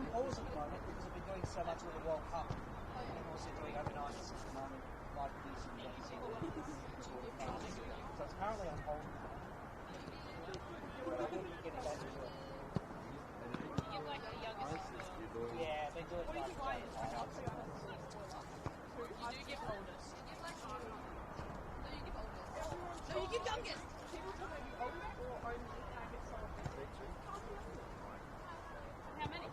on pause at the moment because I've been doing so much with the World Cup. I'm also doing overnights at the moment, like producing the New Zealand Tour of Counts. So it's currently on hold now. But I will be getting back to it. You get like the youngest. Yeah, they do it like way in my house. You do give oldest. No, you give oldest. No, you give youngest. People can maybe oldest or only target someone. How many?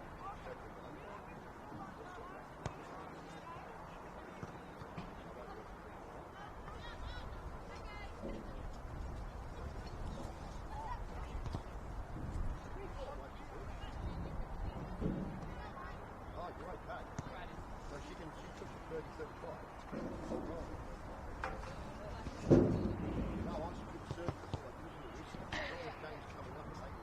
Oh, you're okay. So she took the 30, 35. No, on some good surface, like using the wrist. All the games coming up, like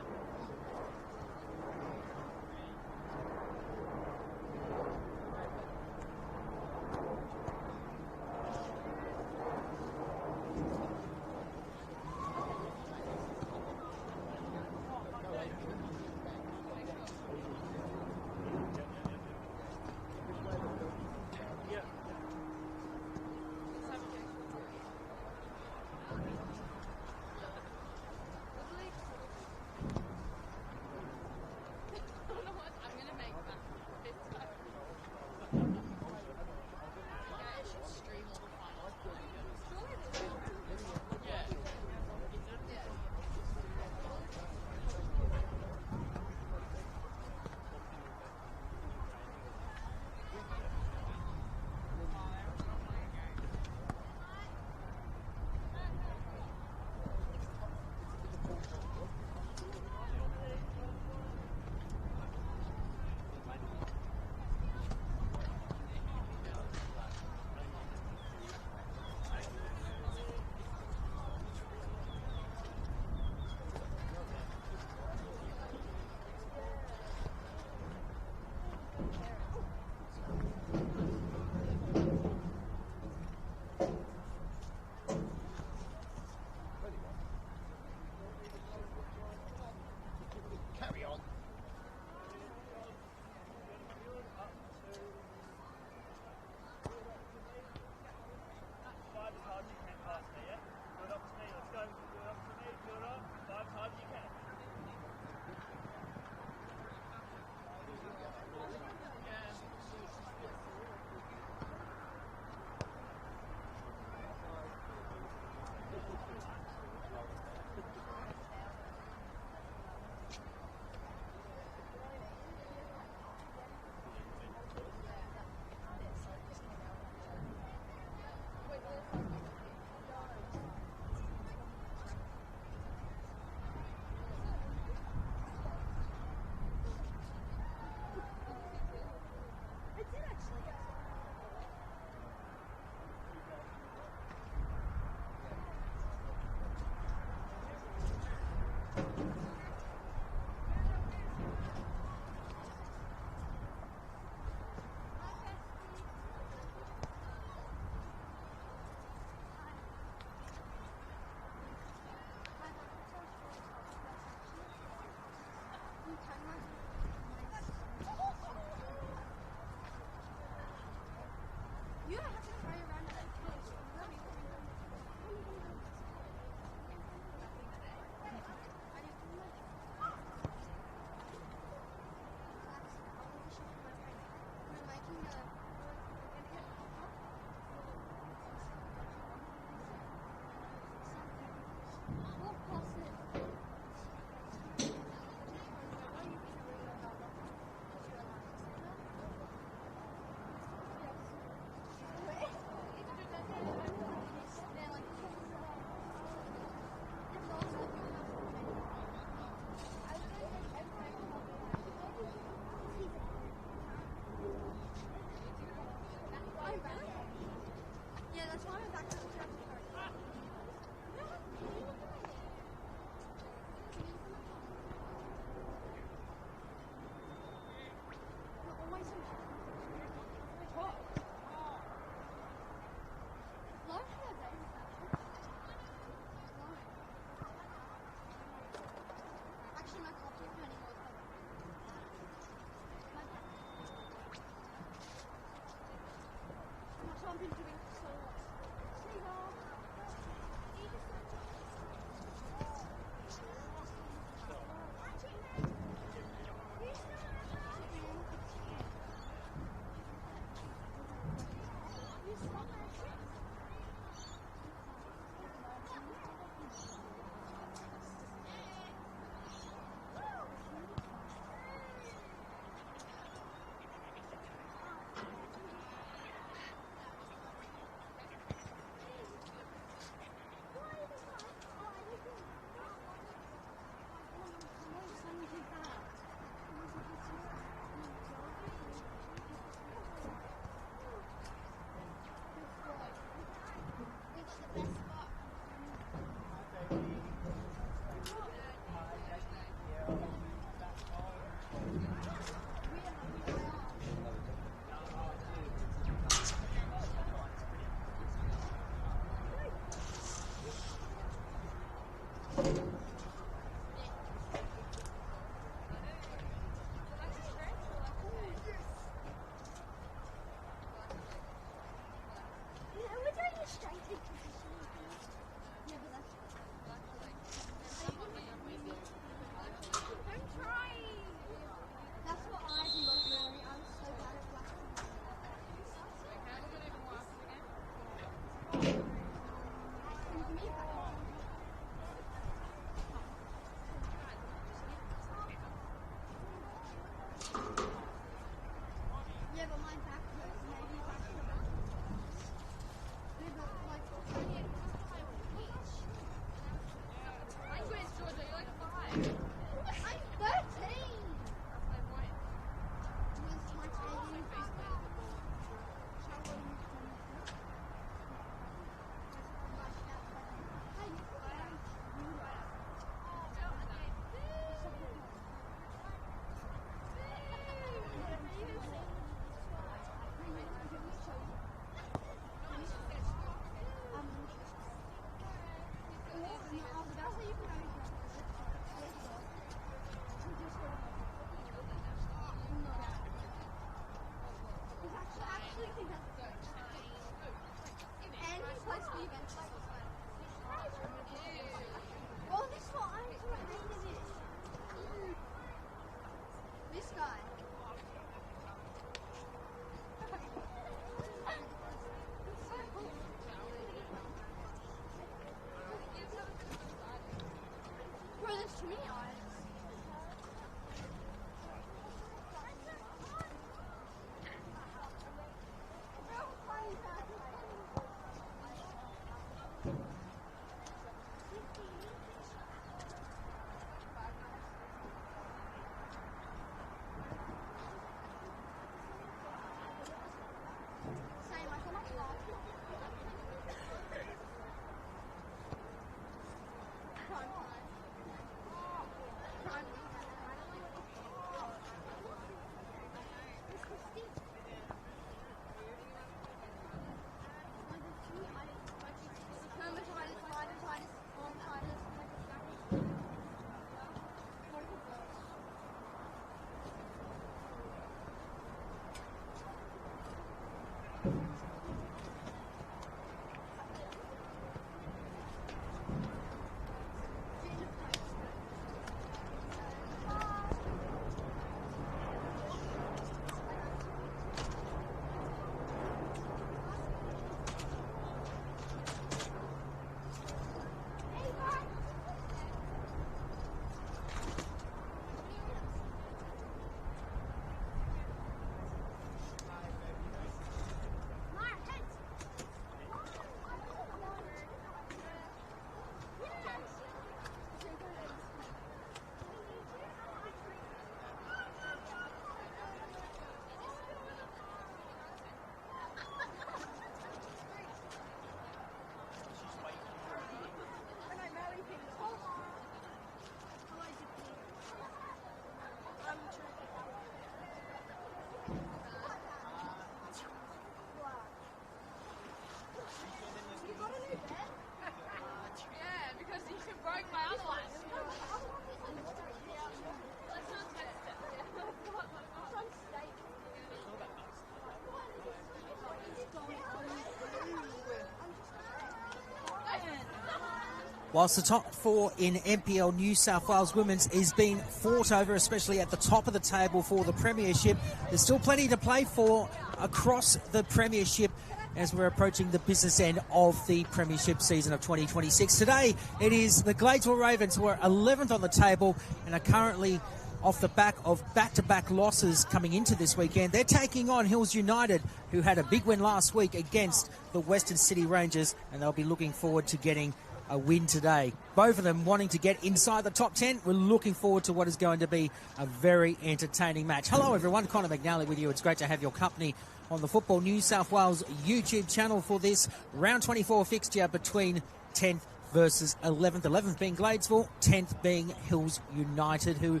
Whilst the top four in NPL New South Wales Women's is being fought over, especially at the top of the table for the Premiership, there's still plenty to play for across the Premiership as we're approaching the business end of the Premiership season of 2026. Today, it is the Gladesville Ravens who are 11th on the table and are currently off the back of back-to-back losses coming into this weekend. They're taking on Hills United, who had a big win last week against the Western City Rangers, and they'll be looking forward to getting a win today. Both of them wanting to get inside the top 10. We're looking forward to what is going to be a very entertaining match. Hello everyone, Connor McNally with you. It's great to have your company on the Football New South Wales YouTube channel for this round 24 fixture between 10th versus 11th. 11th being Gladesville, 10th being Hills United, who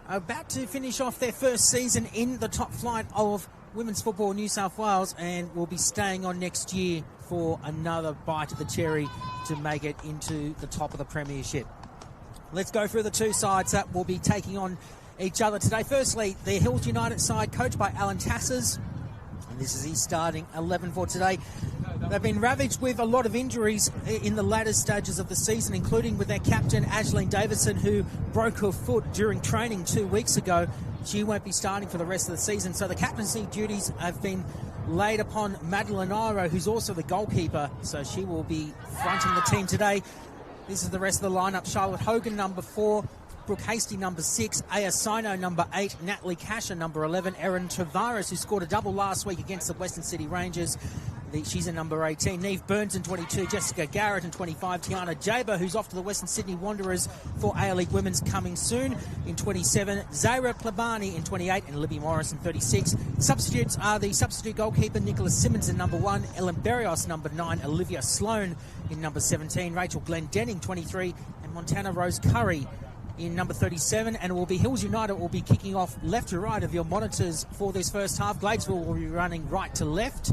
are about to finish off their first season in the top flight of Women's Football New South Wales and will be staying on next year for another bite of the cherry to make it into the top of the Premiership. Let's go through the two sides that will be taking on each other today. Firstly, the Hills United side, coached by Alan Tassers, and this is his starting 11 for today. They've been ravaged with a lot of injuries in the latter stages of the season, including with their captain, Ashleen Davison, who broke her foot during training 2 weeks ago. She won't be starting for the rest of the season, so the captaincy duties have been laid upon Madeline Iro, who's also the goalkeeper, so she will be fronting the team today. This is the rest of the lineup. Charlotte Hogan, number 4. Brooke Hasty, number 6. Aya Sino, number 8. Natalie Casher, number 11. Erin Tavares, who scored a double last week against the Western City Rangers. She's in number 18. Neve Burns in 22. Jessica Garrett in 25. Tiana Jaber, who's off to the Western Sydney Wanderers for A-League Women's, coming soon in 27. Zaira Plabani in 28 and Libby Morris in 36. Substitutes are the substitute goalkeeper Nicola Simmons in number 1. Ellen Berrios number 9. Olivia Sloan in number 17. Rachel Glendenning 23. And Montana Rose Curry in number 37, and it will be Hills United will be kicking off left to right of your monitors for this first half. Gladesville will be running right to left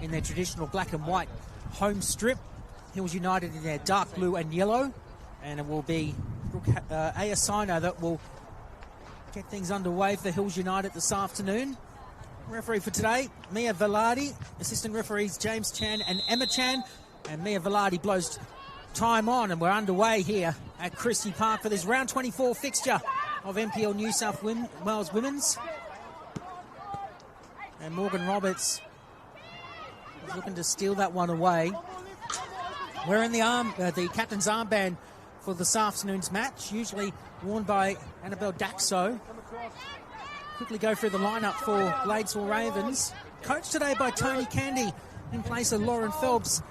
in their traditional black and white home strip. Hills United in their dark blue and yellow, and it will be Ayasino that will get things underway for Hills United this afternoon. Referee for today, Mia Velarde. Assistant referees James Chan and Emma Chan, and Mia Velarde blows time on, and we're underway here at Christie Park for this round 24 fixture of NPL New South Wales Women's. And Morgan Roberts is looking to steal that one away. Wearing the captain's armband for this afternoon's match, usually worn by Annabelle Daxo. Quickly go through the lineup for Gladesville Ravens. Coached today by Tony Candy in place of Lauren Phelps.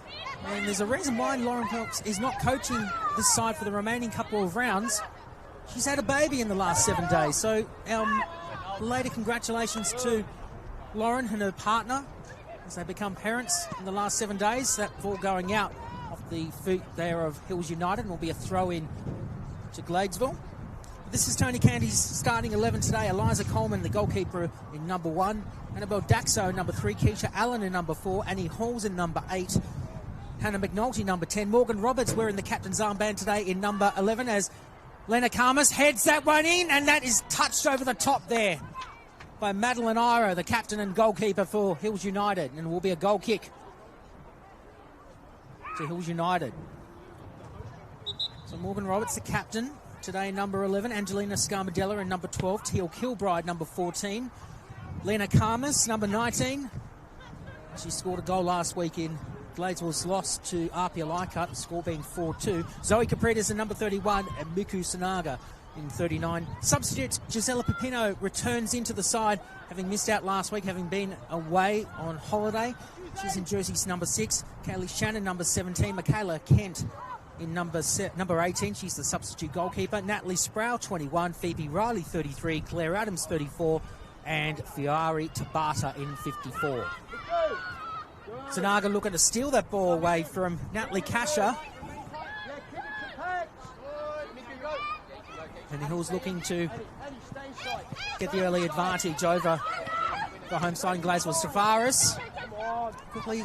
And there's a reason why Lauren Phelps is not coaching this side for the remaining couple of rounds. She's had a baby in the last 7 days. So later congratulations to Lauren and her partner as they become parents in the last 7 days. That ball going out off the feet there of Hills United and will be a throw in to Gladesville. This is Tony Candy's starting 11 today. Eliza Coleman, the goalkeeper, in number 1. Annabelle Daxo, number 3. Keisha Allen in number 4. Annie Halls in number 8. Hannah McNulty, number 10. Morgan Roberts wearing the captain's armband today in number 11 as Lena Karmas heads that one in, and that is touched over the top there by Madeline Iro, the captain and goalkeeper for Hills United, and it will be a goal kick to Hills United. So Morgan Roberts, the captain, today number 11. Angelina Scarmadella in number 12. Teal Kilbride, number 14. Lena Karmas, number 19. She scored a goal last week in Gladesville's loss to Apia Leichhardt, the score being 4-2. Zoe Capritas in number 31 and Miku Sanaga in 39. Substitutes, Gisela Pepino returns into the side, having missed out last week, having been away on holiday. She's in jerseys number 6. Kaylee Shannon, number 17. Michaela Kent in number 18. She's the substitute goalkeeper. Natalie Sproul, 21. Phoebe Riley, 33. Claire Adams, 34. And Fiari Tabata in 54. Sanaga looking to steal that ball away from Natalie Kasha. And Hill's looking to get the early advantage over the home side in Gladesville. Savaris quickly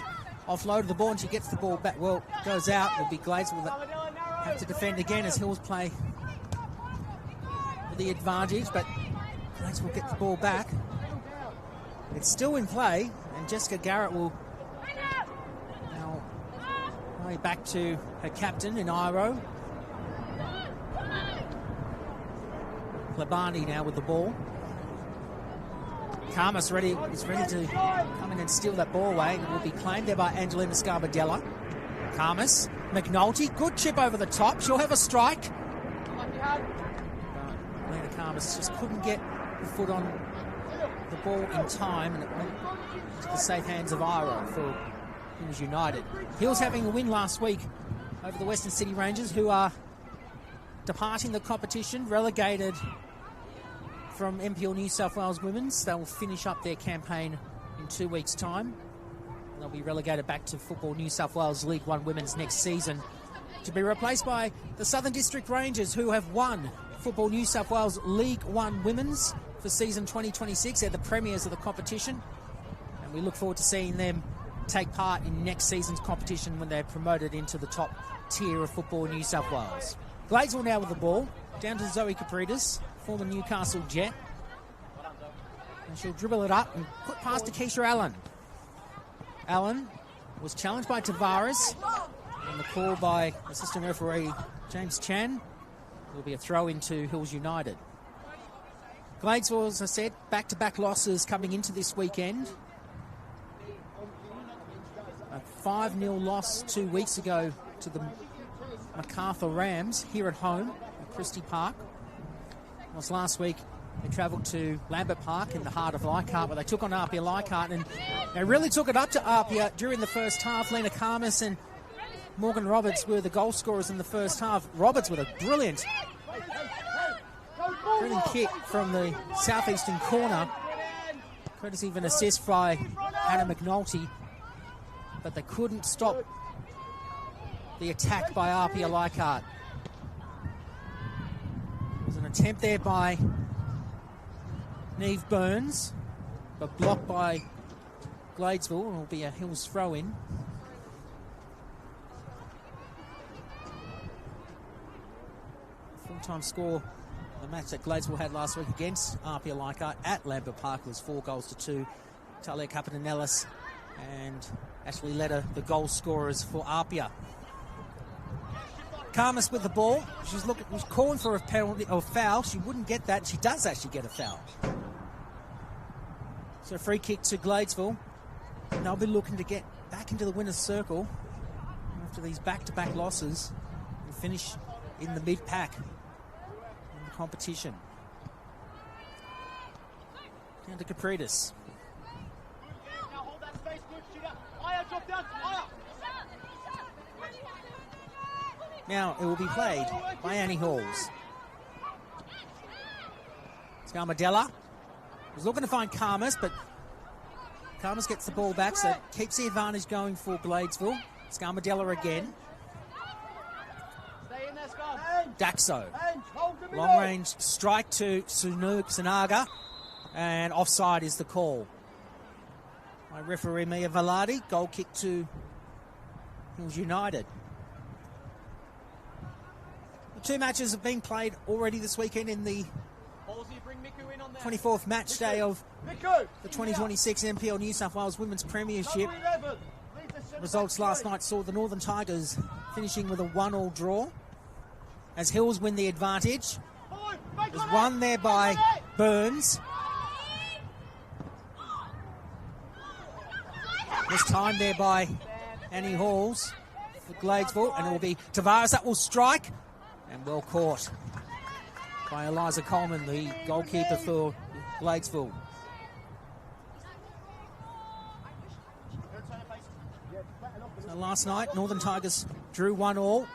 offloaded the ball and she gets the ball back. Well, goes out. It'll be Gladesville that have to defend again as Hills play for the advantage, but Gladesville get the ball back. It's still in play, and Jessica Garrett will now play back to her captain in Iro. Plabani now with the ball. Karmas is ready to come in and steal that ball away, and it will be claimed there by Angelina Scarbadella. Karmas, McNulty, good chip over the top. She'll have a strike. Lena Karmas just couldn't get the foot on the ball in time, and it went into the safe hands of Iro for Hills United. Hills having a win last week over the Western City Rangers, who are departing the competition, relegated from NPL New South Wales Women's. They will finish up their campaign in 2 weeks' time. They'll be relegated back to Football New South Wales League 1 Women's next season, to be replaced by the Southern District Rangers, who have won Football New South Wales League 1 Women's for season 2026. They're the premiers of the competition, and we look forward to seeing them take part in next season's competition when they're promoted into the top tier of Football New South Wales. Gladesville now with the ball, down to Zoe Capritas, former Newcastle Jet. And she'll dribble it up and put past to Keisha Allen. Allen was challenged by Tavares, and the call by assistant referee James Chan will be a throw into Hills United. Gladesville, as I said, back-to-back losses coming into this weekend. A 5-0 loss 2 weeks ago to the MacArthur Rams here at home at Christie Park. Was last week They travelled to Lambert Park in the heart of Leichhardt, where they took on Apia Leichhardt, and they really took it up to Apia during the first half. Lena Karmas and Morgan Roberts were the goal scorers in the first half. Roberts with a brilliant kick from the southeastern corner, courtesy of an assist by Hannah McNulty, but they couldn't stop the attack by Apia Leichhardt. There was an attempt there by Neve Burns, but blocked by Gladesville, and it will be a Hills throw-in. Full-time score, the match that Gladesville had last week against Apia Leichhardt at Lambert Park was 4-2. Talia Kapanen-Ellis and Ashley Leder, the goal scorers for Apia. Karmas with the ball. She's calling for a penalty or foul. She wouldn't get that. She does actually get a foul. So a free kick to Gladesville. And they'll be looking to get back into the winner's circle after these back-to-back losses and finish in the mid-pack in the competition. Down to Capritas. Now hold that space, good shooter. Aya, drop down. Aya. Now it will be played by Annie Halls. Scarmadella was looking to find Karmas, but Karmas gets the ball back, so keeps the advantage going for Gladesville. Scarmadella again. Stay in there, Scar. Daxo. Long range strike to Sanaga, and offside is the call by referee Mia Velarde. Goal kick to Hills United. The two matches have been played already this weekend in the 24th match day of the 2026 NPL New South Wales Women's Premiership. Results last night saw the Northern Tigers finishing with a 1-1 draw as Hills win the advantage. There's one there by Burns. This time there by Annie Halls for Gladesville, and it will be Tavares that will strike, and well caught by Eliza Coleman, the goalkeeper for Gladesville. So last night, Northern Tigers drew 1-1.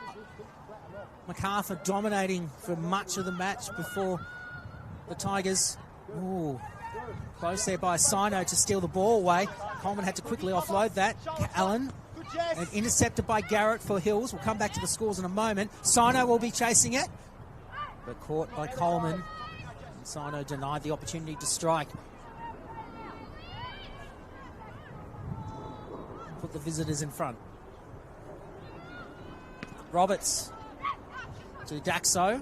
MacArthur dominating for much of the match before the Tigers. Ooh, close there by Sino to steal the ball away. Coleman had to quickly offload that. Allen, and intercepted by Garrett for Hills. We'll come back to the scores in a moment. Sino will be chasing it, but caught by Coleman. And Sino denied the opportunity to strike. Put the visitors in front. Roberts to Daxo.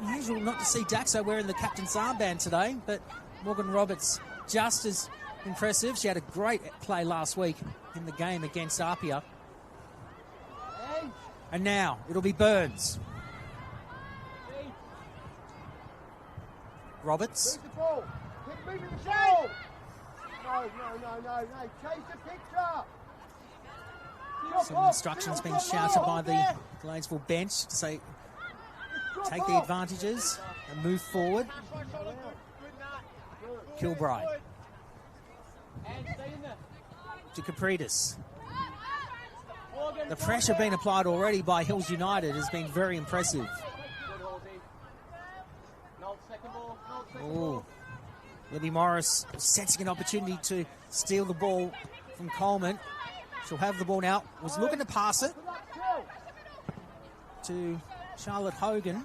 Unusual not to see Daxo wearing the captain's armband today, but Morgan Roberts just as impressive. She had a great play last week in the game against Apia. And now it'll be Burns. Roberts. No. Change the picture. Some instructions being shouted by the Gladesville bench to say take the advantages and move forward. Kilbride to Capritas. The pressure being applied already by Hills United has been very impressive. Oh, Libby Morris sensing an opportunity to steal the ball from Coleman. She'll have the ball now. Was looking to pass it to Charlotte Hogan.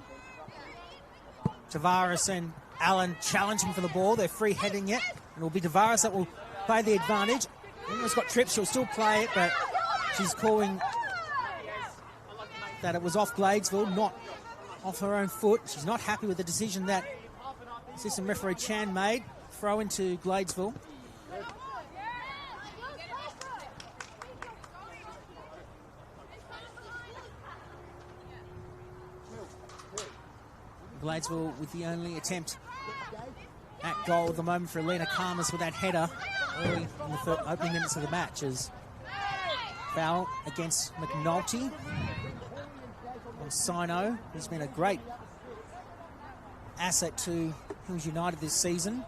Tavares and Allen challenging for the ball. They're free heading it. And it will be Tavares that will play the advantage. Almost got tripped. She'll still play it, but she's calling that it was off Gladesville, not off her own foot. She's not happy with the decision that assistant referee Chan made. Throw into Gladesville. Gladesville with the only attempt at goal at the moment for Alina Karmas with that header early in the opening minutes of the match. As foul against McNulty on Sino, who's been a great asset to Hills United this season.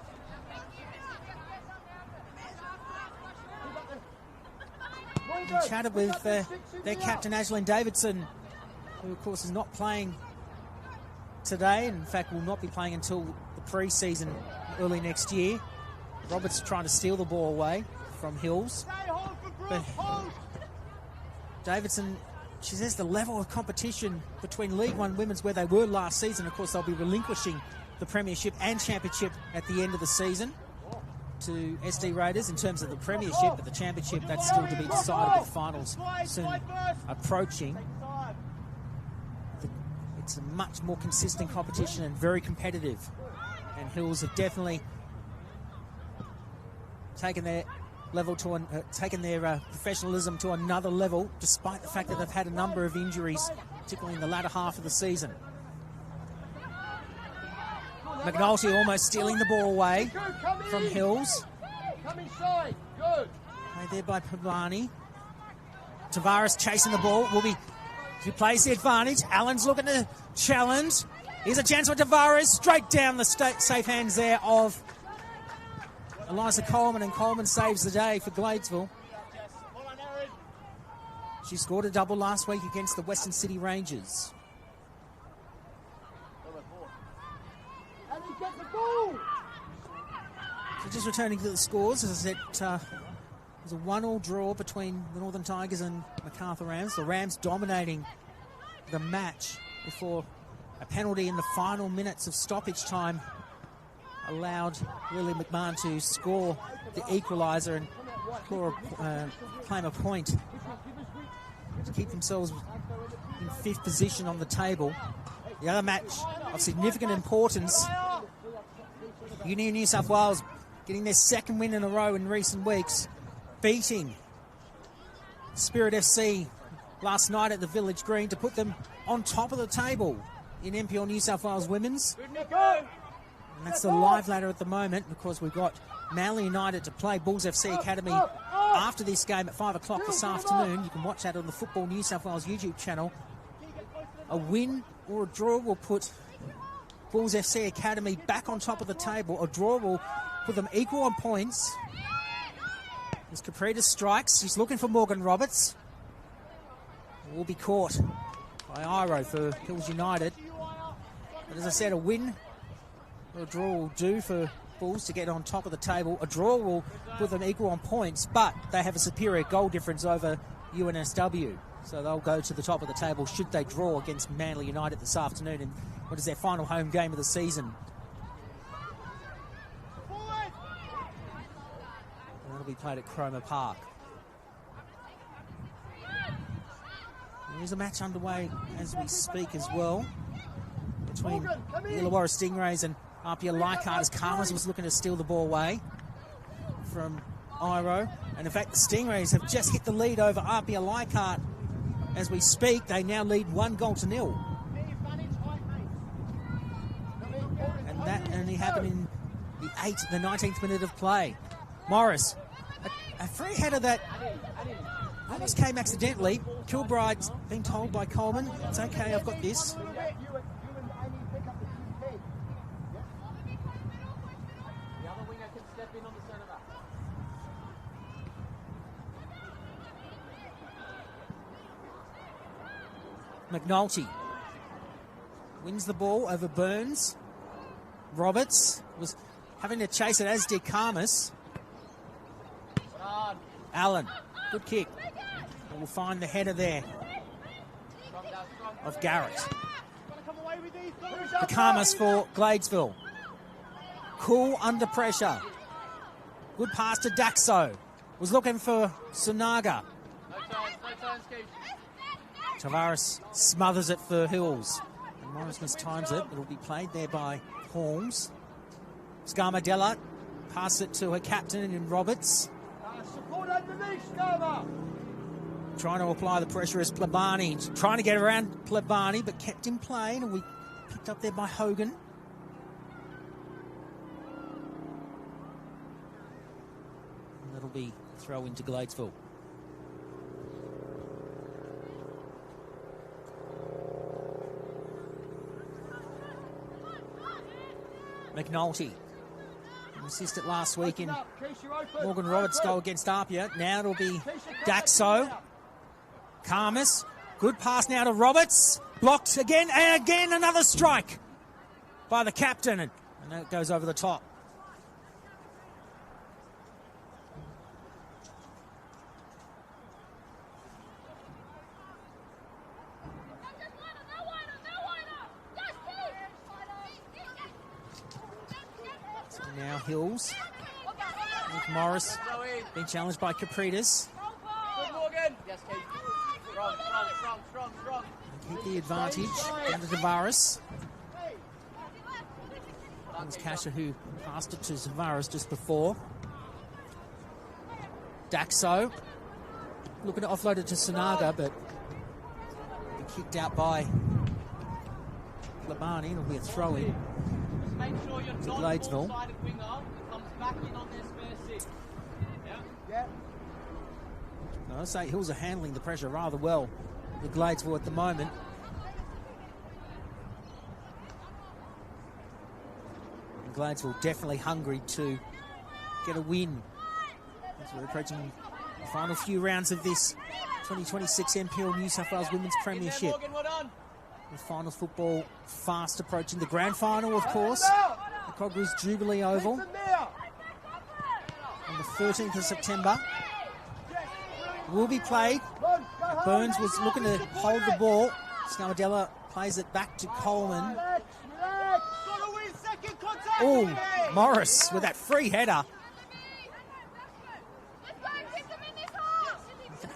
We chatted with their captain, Ashlyn Davidson, who of course is not playing today. In fact, will not be playing until the pre-season early next year. Roberts trying to steal the ball away from Hills. But Davidson, she says the level of competition between League One women's where they were last season, of course they'll be relinquishing the Premiership and Championship at the end of the season to SD Raiders in terms of the Premiership, but the Championship, that's still to be decided with finals soon approaching. It's a much more consistent competition and very competitive. And Hills have definitely taken their level to taken their professionalism to another level, despite the fact that they've had a number of injuries, particularly in the latter half of the season. McNulty almost stealing the ball away from Hills. Played there by Pavani. Tavares chasing the ball. He plays the advantage. Allen's looking to challenge. Here's a chance for Tavares. Straight down the safe hands there of Eliza Coleman, and Coleman saves the day for Gladesville. She scored a double last week against the Western City Rangers. So just returning to the scores, as I said, there's a 1-1 draw between the Northern Tigers and Macarthur Rams. The Rams dominating the match before a penalty in the final minutes of stoppage time allowed Lily McMahon to score the equaliser and claim a point to keep themselves in 5th position on the table. The other match of significant importance, Union New South Wales getting their 2nd win in a row in recent weeks, beating Spirit FC last night at the Village Green to put them on top of the table in NPL New South Wales Women's. And that's the live ladder at the moment, because we've got Manly United to play Bulls FC Academy after this game at 5 o'clock this afternoon. You can watch that on the Football New South Wales YouTube channel. A win or a draw will put Bulls FC Academy back on top of the table. A draw will put them equal on points. As Caprita strikes, she's looking for Morgan Roberts. Will be caught by Iro for Hills United. But as I said, a win or a draw will do for Bulls to get on top of the table. A draw will put them equal on points, but they have a superior goal difference over UNSW. So they'll go to the top of the table should they draw against Manly United this afternoon in what is their final home game of the season. And that'll be played at Cromer Park. There's a match underway as we speak as well between Illawarra Stingrays and Apia Leichhardt, as Karmas was looking to steal the ball away from Iro. And in fact, the Stingrays have just hit the lead over Apia Leichhardt as we speak. They now lead 1-0. And that only happened in the 19th minute of play. Morris, a free header that almost came accidentally. Kilbride's been told by Coleman, it's okay, I've got this. McNulty wins the ball over Burns. Roberts was having to chase it, as did Karmas. Allen, good kick. And we'll find the header there of Garrett. The Karmas for Gladesville. Cool under pressure. Good pass to Daxo. Was looking for Sunaga. Tavares smothers it for Hills. And Morris mistimes it. It'll be played there by Holmes. Scarmadella passes it to her captain in Roberts. Trying to apply the pressure as Plebani. Trying to get around Plebani, but kept in play. And we picked up there by Hogan. And that'll be throw into Gladesville. McNulty. Assisted last week in Morgan Roberts' goal against Apia. Now it'll be Daxo. Karmas. Good pass now to Roberts. Blocked again, and again another strike by the captain. And it goes over the top. So now Hills. With Morris being challenged by Capritas. Keep the advantage down to Tavares. It was Kasha who passed it to Tavares just before. Daxo looking to offload it to Sanaga, but kicked out by Labani. It'll be a throw-in to Gladesville. No, I say Hills are handling the pressure rather well with Gladesville at the moment. And Gladesville definitely hungry to get a win as we're approaching the final few rounds of this 2026 NPL New South Wales Women's Premiership. The finals football fast approaching. The grand final, of course, the Cogger's Jubilee Oval on the 13th of September. Will be played. Burns was looking to hold the ball. Scamadella plays it back to Coleman. Oh, Morris with that free header.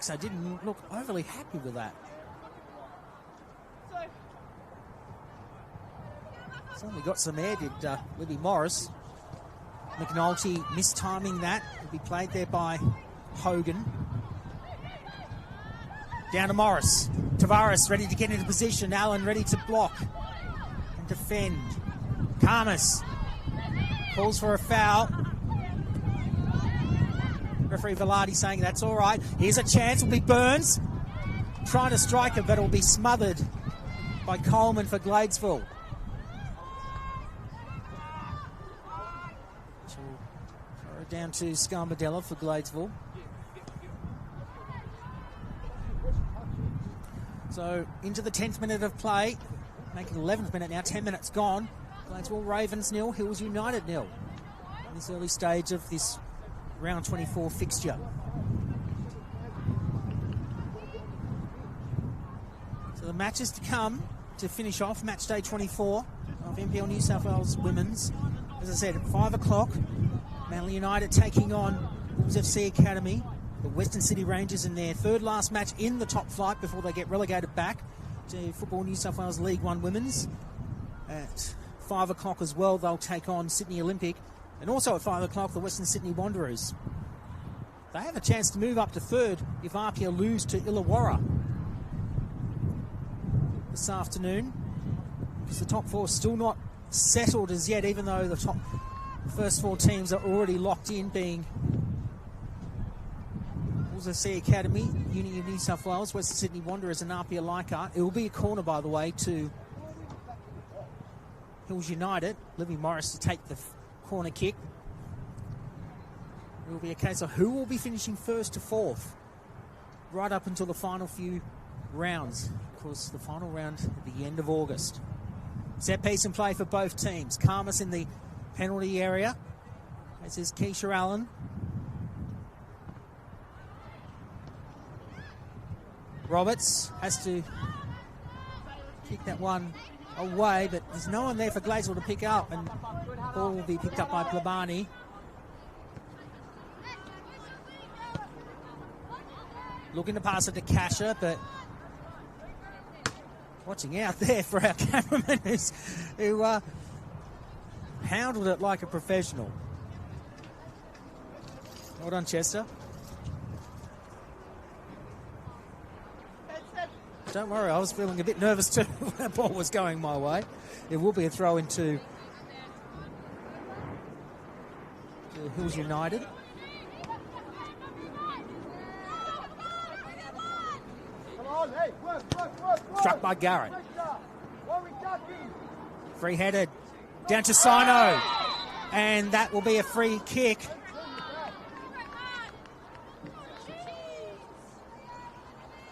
So didn't look overly happy with that. Certainly got some air, did Libby Morris. McNulty mistiming that. Will be played there by Hogan. Down to Morris. Tavares ready to get into position. Allen ready to block and defend. Karmas calls for a foul. Referee Velarde saying that's all right. Here's a chance. Will be Burns trying to strike it, but it will be smothered by Coleman for Gladesville. Throw it down to Scarmadella for Gladesville. So into the 10th minute of play, making 11th minute now, 10 minutes gone. Gladesville Ravens 0, Hills United 0. In this early stage of this round 24 fixture. So the matches to come to finish off match day 24 of NPL New South Wales Women's. As I said, at 5 o'clock, Manly United taking on Wolves FC Academy. The Western City Rangers in their third last match in the top flight before they get relegated back to Football New South Wales League One Women's. At 5 o'clock as well, they'll take on Sydney Olympic. And also at 5 o'clock, the Western Sydney Wanderers. They have a chance to move up to third if Apia lose to Illawarra this afternoon. Because the top four is still not settled as yet, even though the first four teams are already locked in, being FC Academy, Uni of New South Wales, Western Sydney Wanderers and Apia Leichhardt. It will be a corner, by the way, to Hills United. Libby Morris to take the corner kick. It will be a case of who will be finishing first to fourth right up until the final few rounds. Of course, the final round at the end of August. Set piece and play for both teams. Karmas in the penalty area. This is Keisha Allen. Roberts has to kick that one away, but there's no one there for Gladesville to pick up, and the ball will be picked up by Plabani. Looking to pass it to Kasha, but watching out there for our cameraman who handled it like a professional. Well done, Chester. Don't worry, I was feeling a bit nervous too when that ball was going my way. It will be a throw into Hills United. Struck by Garrett. Free headed down to Sino. And that will be a free kick.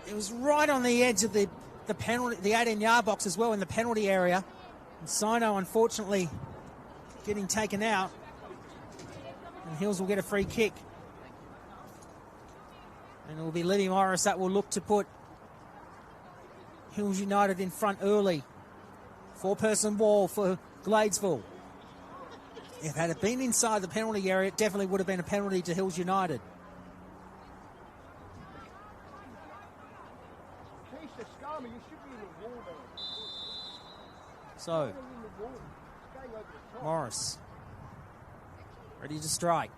It was right on the edge of the penalty, the 18-yard box as well, in the penalty area. And Sino, unfortunately, getting taken out. And Hills will get a free kick. And it will be Libby Morris that will look to put Hills United in front early. 4-person wall for Gladesville. If had it been inside the penalty area, it definitely would have been a penalty to Hills United. So, Morris, ready to strike.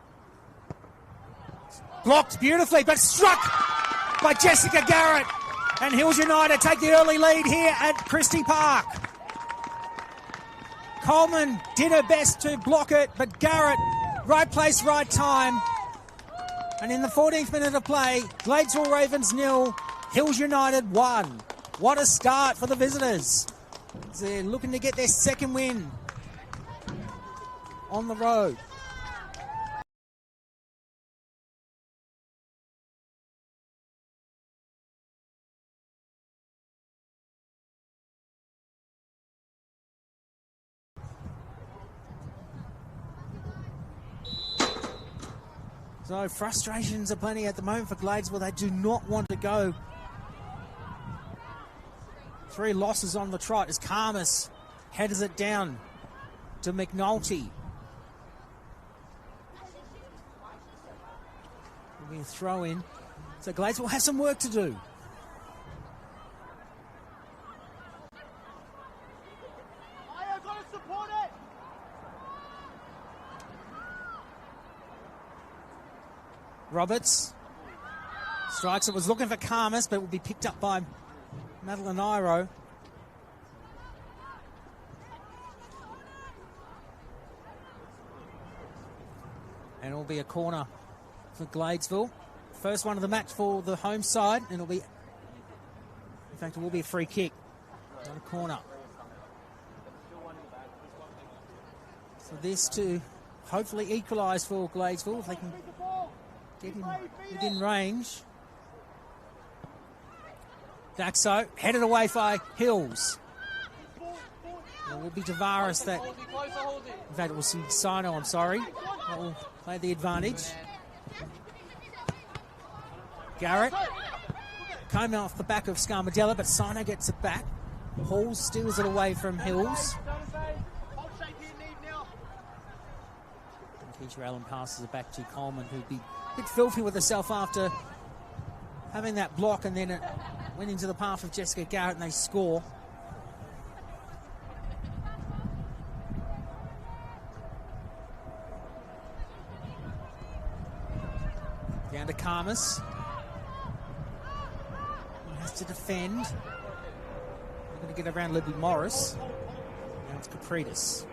Blocked beautifully, but struck by Jessica Garrett. And Hills United take the early lead here at Christie Park. Coleman did her best to block it, but Garrett, right place, right time. And in the 14th minute of play, Gladesville Ravens 0, Hills United 1. What a start for the visitors. They're looking to get their second win on the road. So frustrations are plenty at the moment for Gladesville. They do not want to go. 3 losses on the trot as Karmas headers it down to McNulty. Will be a throw in. So Gladesville has some work to do. Roberts strikes it, was looking for Karmas, but it will be picked up by Madeline Iro. And it will be a corner for Gladesville. First one of the match for the home side, and it'll be, in fact, it will be a free kick. Not a corner. So this to hopefully equalise for Gladesville if they can get him within range. Daxo headed away by Hills. It will be Tavares that, in fact it was Sino, I'm sorry, that will play the advantage. Garrett came off the back of Scarmadella, but Sino gets it back. Hall steals it away from Hills. And Keisha Allen passes it back to Coleman, who'd be a bit filthy with herself after having that block, and then it went into the path of Jessica Garrett and they score. Down to Karmas. He has to defend. They're going to get around Libby Morris. Now it's Capritas.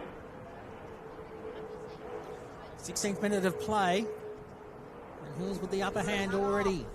16th minute of play. And Hills with the upper hand already.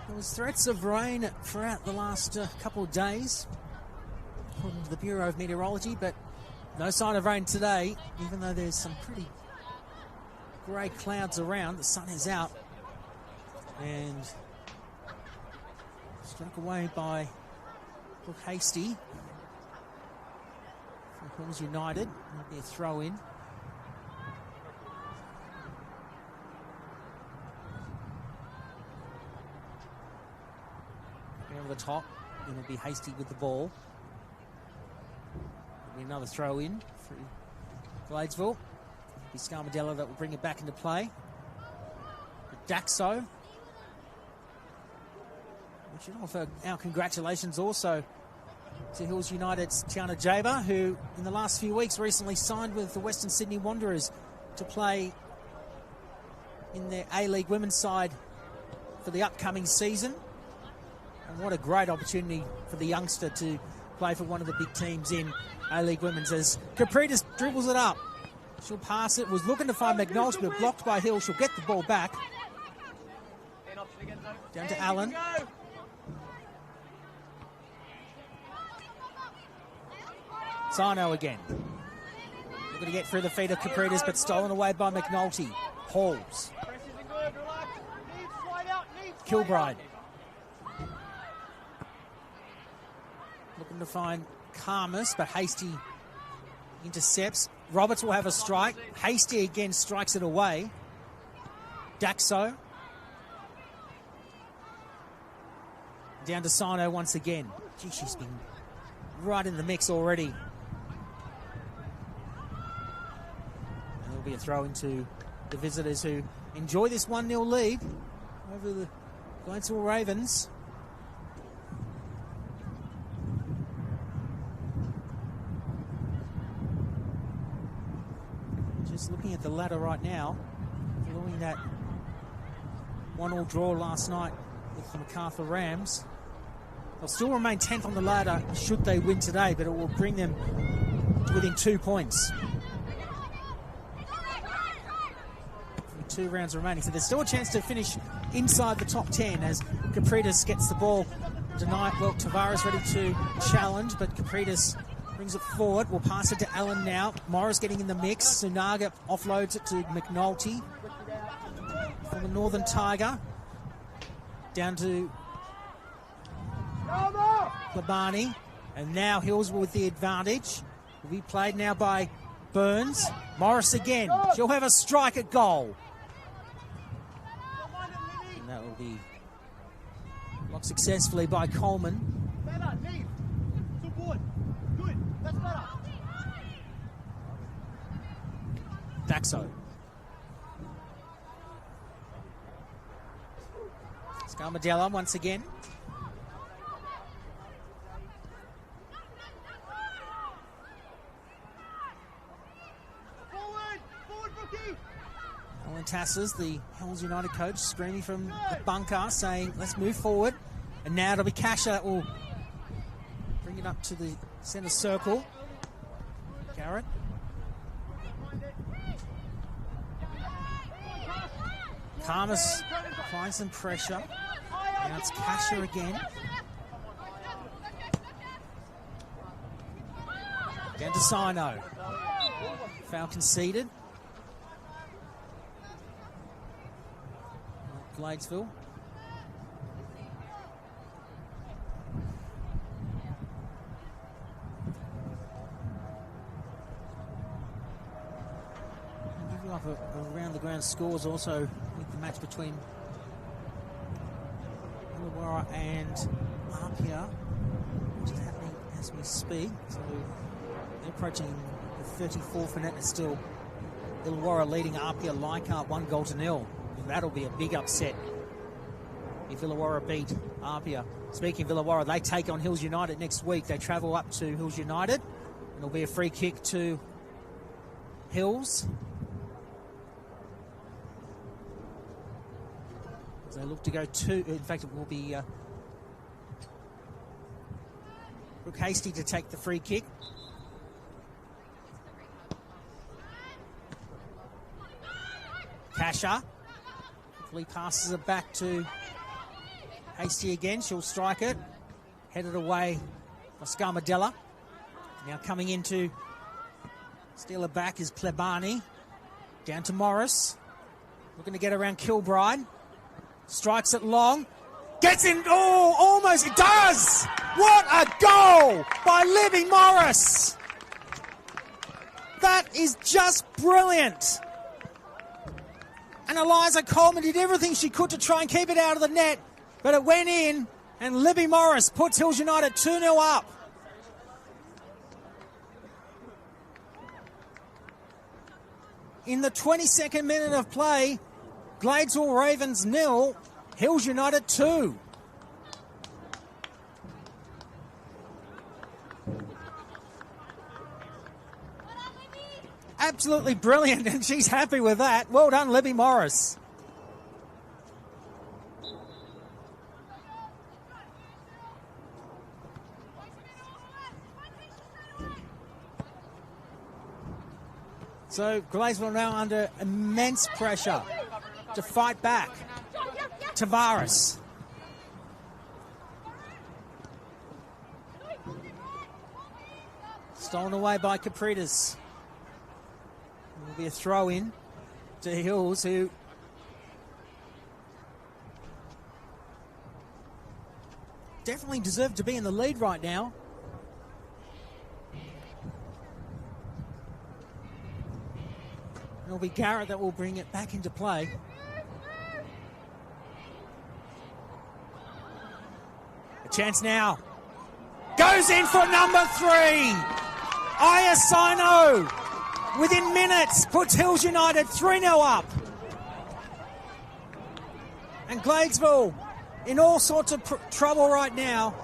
There was threats of rain throughout the last couple of days, according to the Bureau of Meteorology, but no sign of rain today, even though there's some pretty grey clouds around. The sun is out and struck away by Brooke Hasty for Hills United. That'll be a throw in. Over the top, and it'll be Hasty with the ball. There'll be another throw in for Gladesville. It'll be Scarmadella that will bring it back into play. Daxo. We should offer our congratulations also to Hills United's Tiana Jaber, who in the last few weeks recently signed with the Western Sydney Wanderers to play in their A-League women's side for the upcoming season. And what a great opportunity for the youngster to play for one of the big teams in A-League Women's as Capritas dribbles it up. She'll pass it, was looking to find McNulty, but blocked by Hill. She'll get the ball back. Down to Allen. Sino again. Looking to get through the feet of Capritas, but stolen away by McNulty. Halls. Kilbride. Looking to find Karmas, but Hasty intercepts. Roberts will have a strike. Hasty again strikes it away. Daxo. Down to Sino once again. Gee, she's been right in the mix already. And there'll be a throw into the visitors who enjoy this 1-0 lead over the Gladesville Ravens. Just looking at the ladder right now, following that 1-1 draw last night with the MacArthur Rams. They'll still remain 10th on the ladder should they win today, but it will bring them within 2 points. 2 rounds remaining, so there's still a chance to finish inside the top 10 as Capritas gets the ball denied. Well, Tavares ready to challenge, but Capritas brings it forward. We'll pass it to Allen now. Morris getting in the mix. Sunaga offloads it to McNulty from the Northern Tiger. Down to Labani. And now Hills with the advantage. Will be played now by Burns. Morris again. She'll have a strike at goal. And that will be blocked successfully by Coleman. Daxo. Scarmadella once again. Alan Tassers, the Hells United coach, screaming from the bunker, saying, let's move forward. And now it'll be Kasha that will bring it up to the centre circle. Garrett. Karmas applying some pressure. Now it's Kasha again. Down to Sino. Foul conceded. Gladesville. Giving up around the ground scores also with the match between Illawarra and Apia, which is happening as we speak. So they're approaching the 34th minute. It's still Illawarra leading Apia Leichhardt 1-0. That'll be a big upset if Illawarra beat Apia. Speaking of Illawarra, they take on Hills United next week. They travel up to Hills United. It'll be a free kick to Hills. As they look to go in fact, it will be Brooke Hasty to take the free kick. Kasha. Lee passes it back to Hasty again. She'll strike it. Headed away by Scarmadella. Now coming in to steal it back is Plebani. Down to Morris. Looking to get around Kilbride. Strikes it long. Gets in. Oh, almost. It does. What a goal by Libby Morris. That is just brilliant. And Eliza Coleman did everything she could to try and keep it out of the net, but it went in, and Libby Morris puts Hills United 2-0 up. In the 22nd minute of play, Gladesville Ravens 0, Hills United 2. Absolutely brilliant, and she's happy with that. Well done, Libby Morris. So Gladesville now under immense pressure to fight back. Tavares. Stolen away by Capritas. It will be a throw in to Hills, who definitely deserve to be in the lead right now. It'll be Garrett that will bring it back into play. A chance now. Goes in for number 3. Iasino, within minutes, puts Hills United 3-0 up. And Gladesville in all sorts of trouble right now.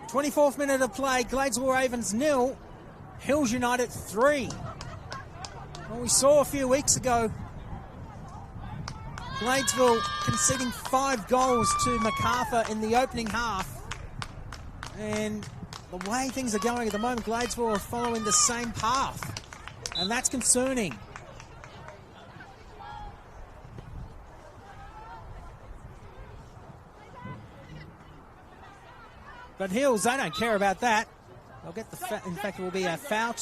'24th minute of play, Gladesville Ravens 0, Hills United 3. Well, we saw a few weeks ago Gladesville conceding 5 goals to MacArthur in the opening half. And the way things are going at the moment, Gladesville are following the same path. And that's concerning. But Hills, they don't care about that. They'll get the in fact, it will be a foul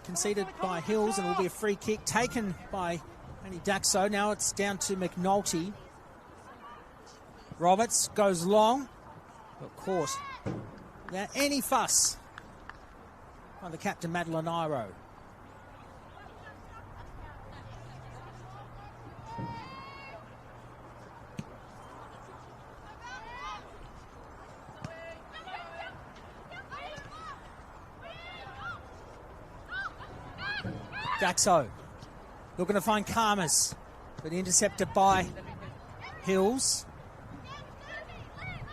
conceded by Hills, and it will be a free kick taken by Andy Daxo. Now it's down to McNulty. Roberts goes long, but caught without any fuss by the captain, Madeline Iro. Daxo looking to find Karmas, but intercepted by Hills.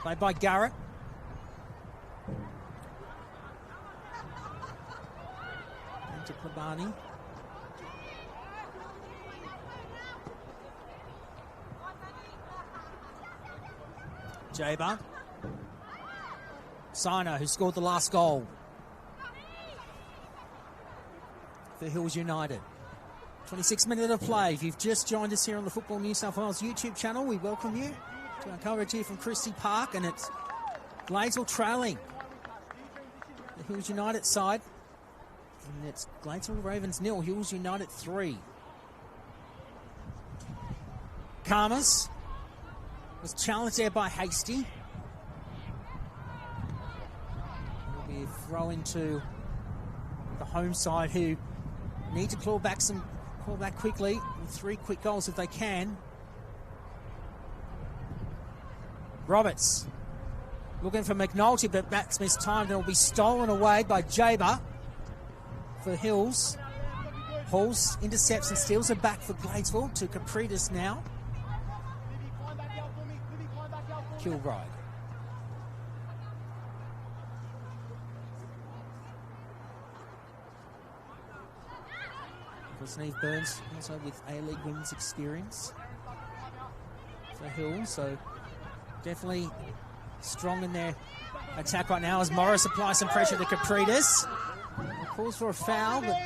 Played by Garrett. Into Klabani. Jaber. Sino, who scored the last goal for Hills United. 26th minute of play. If you've just joined us here on the Football New South Wales YouTube channel, we welcome you to our coverage here from Christie Park, and it's Gladesville trailing the Hills United side. And it's Gladesville Ravens 0, Hills United 3. Karmas was challenged there by Hasty. It'll be a throw into the home side, who need to claw back quickly with 3 quick goals if they can. Roberts looking for McNulty, but that's mistimed, and will be stolen away by Jaber for Hills. Halls intercepts and steals it back for Gladesville to Capritas now. Kilbride. Neve Burns also with A-League women's experience for Hill, so definitely strong in their attack right now as Morris applies some pressure to Capritas. Calls for a foul, but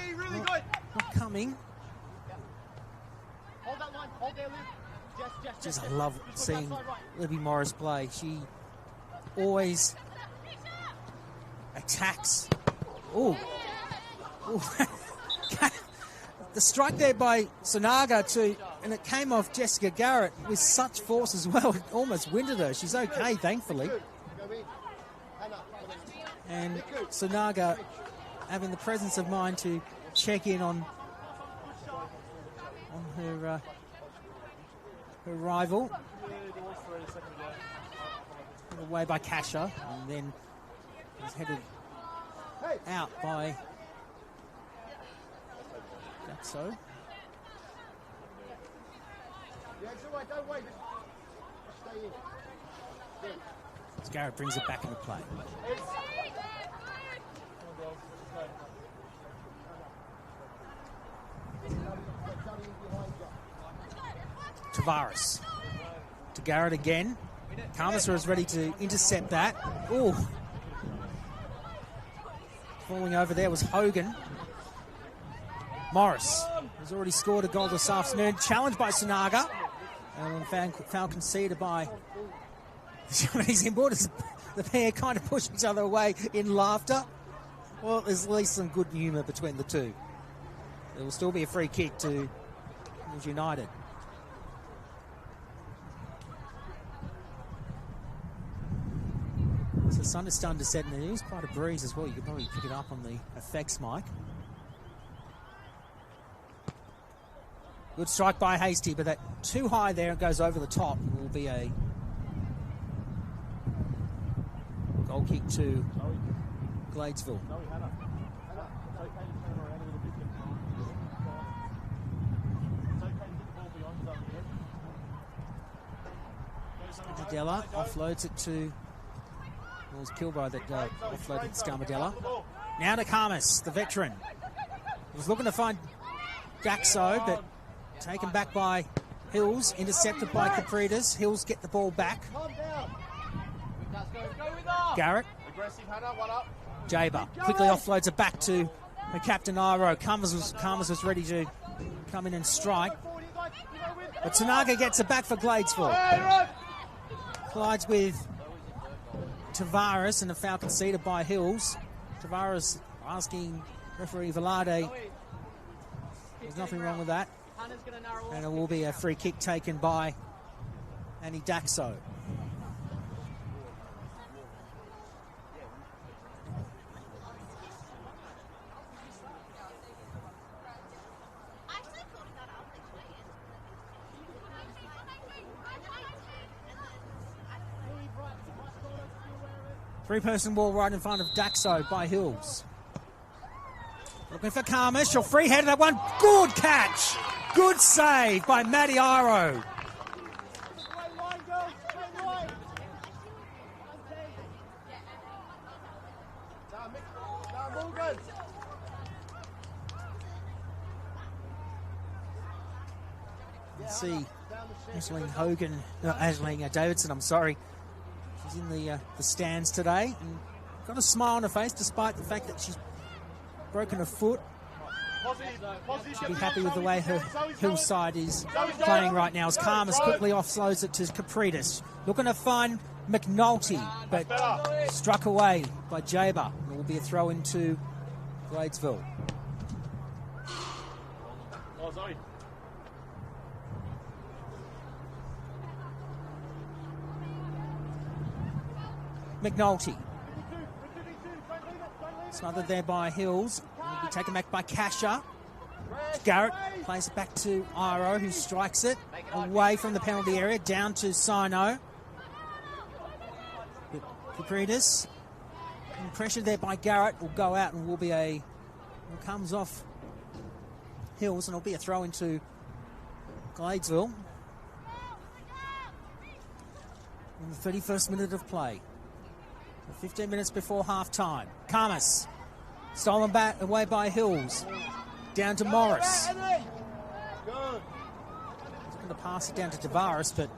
not coming. Just love seeing Libby Morris play. She always attacks. Oh. The strike there by Sonaga and it came off Jessica Garrett with such force as well. It almost winded her. She's okay, thankfully. And Sonaga having the presence of mind to check in on her rival. Put away by Kasha, and then was headed out by So. Garrett brings it back into play. Tavares to Garrett again. Carmister is ready to intercept that. Ooh. Falling over there was Hogan. Morris has already scored a goal this afternoon. Challenged by Sunaga. And foul conceded by the Japanese importers. The pair kind of push each other away in laughter. Well, there's at least some good humour between the two. There will still be a free kick to United. So the sun is starting to set, and there is quite a breeze as well. You could probably pick it up on the effects mic. Good strike by Hasty, but that too high there and goes over the top. It will be a goal kick to Gladesville. Della offloads it to, it was Kilbro that offloaded Scamadella. Now to Karmas, the veteran. He was looking to find Daxo, but taken back by Hills, intercepted by Capritas. Hills get the ball back. Garrett. Jaber quickly offloads it back to the captain Iro. Karmas was ready to come in and strike. But Tanaga gets it back for Gladesville. Collides with Tavares and a foul conceded by Hills. Tavares asking referee Velade, there's nothing wrong with that. And it will be a free kick taken by Annie Daxo. Three-person ball right in front of Daxo by Hills. Looking for Karmish. She'll free-headed that one. Good catch. Good save by Matty Iro. Let's see. Aisling Davidson, I'm sorry. She's in the stands today and got a smile on her face despite the fact that she's broken her foot. She'll be happy with the way her Hillside is playing right now as Karmas quickly offloads it to Capritas. Looking to find McNulty, but struck away by Jaber. It will be a throw into Gladesville. McNulty. Smothered there by Hills. Will be taken back by Kasha. Garrett plays it back to Iro, who strikes it away from the penalty area, down to Sino. Capritas. Pressured there by Garrett, will go out and will be a... comes off Hills, and it'll be a throw into Gladesville. In the 31st minute of play. 15 minutes before half-time. Karmas. Stolen back away by Hills. Down to Morris. He's going to pass it down to Tavares, but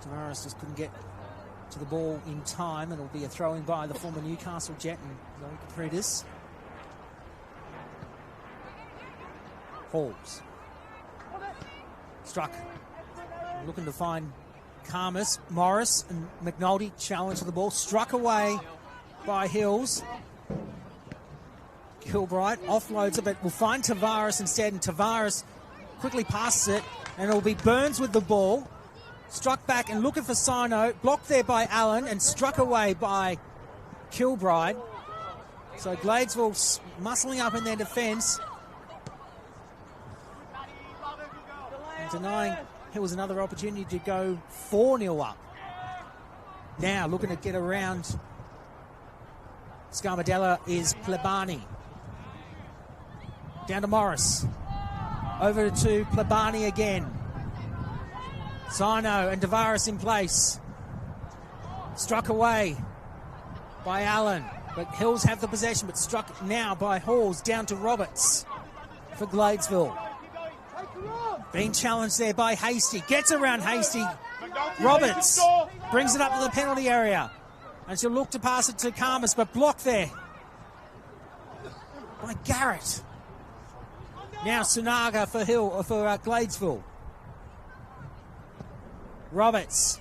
Tavares just couldn't get to the ball in time, and it'll be a throw-in by the former Newcastle Jet and Zoe Capritas. Halls. Struck. Looking to find Karmas, Morris and McNulty challenge to the ball. Struck away by Hills. Kilbright offloads it, but will find Tavares instead, and Tavares quickly passes it, and it'll be Burns with the ball. Struck back and looking for Sino. Blocked there by Allen and struck away by Kilbride. So Gladesville muscling up in their defence. And denying here was another opportunity to go 4-0 up. Now looking to get around Scamadella is Plebani. Down to Morris. Over to Plebani again. Sino and Tavares in place. Struck away by Allen. But Hills have the possession, but struck now by Halls. Down to Roberts for Gladesville. Being challenged there by Hasty. Gets around Hasty. Roberts brings it up to the penalty area. And she'll look to pass it to Karmas, but blocked there by Garrett. Now Sunaga for Gladesville. Roberts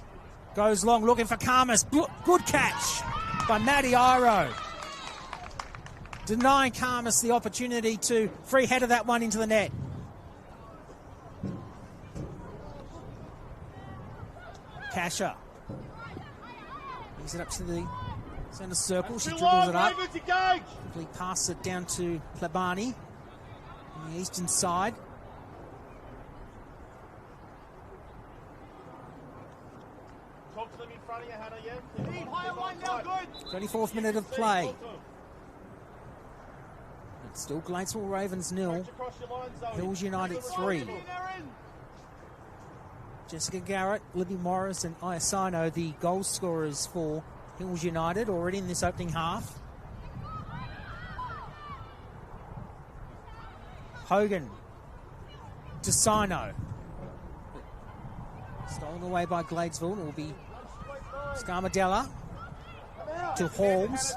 goes long looking for Karmas. Good catch by Maddie Iro. Denying Karmas the opportunity to free header that one into the net. Kasha. Brings it up to the centre circle. She dribbles it up. Quickly passes it down to Plebani on the eastern side. Talk to them in front of you, Hannah, yeah? 24th minute of play. It's still Gladesville Ravens 0. Hills United 3. Jessica Garrett, Libby Morris and Iasano, the goal scorers for Hills United already in this opening half. Hogan. Desino. Stolen away by Gladesville. It will be Scarmadella to Holmes.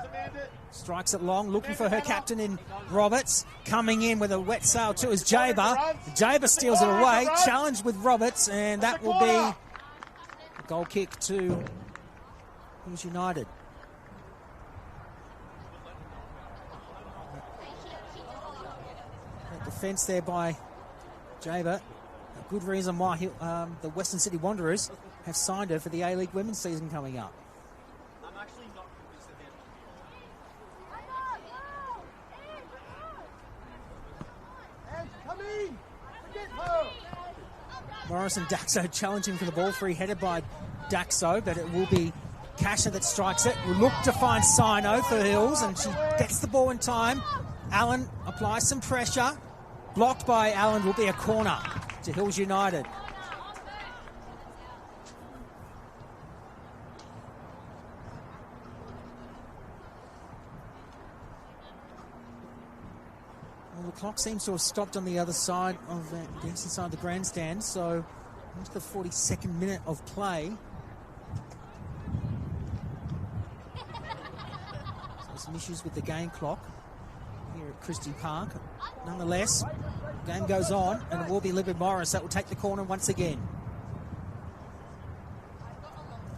Strikes it long, looking for her captain in Roberts. Coming in with a wet sail too is Jaber. Jaber steals it away. Challenged with Roberts, and that will be a goal kick to Hills United. A defence there by Jaber. A good reason why the Western Sydney Wanderers have signed her for the A-League Women's season coming up. Morris and Daxo challenging for the ball. Free headed by Daxo, but it will be Kasha that strikes it. We'll look to find Sino for Hills, and she gets the ball in time. Allen applies some pressure. Blocked by Allen, will be a corner to Hills United. Well, the clock seems to have stopped on the other side of the eastern side of the grandstand, so into the 42nd minute of play. So some issues with the game clock here at Christie Park. Nonetheless, the game goes on, and it will be Libby Morris that will take the corner once again.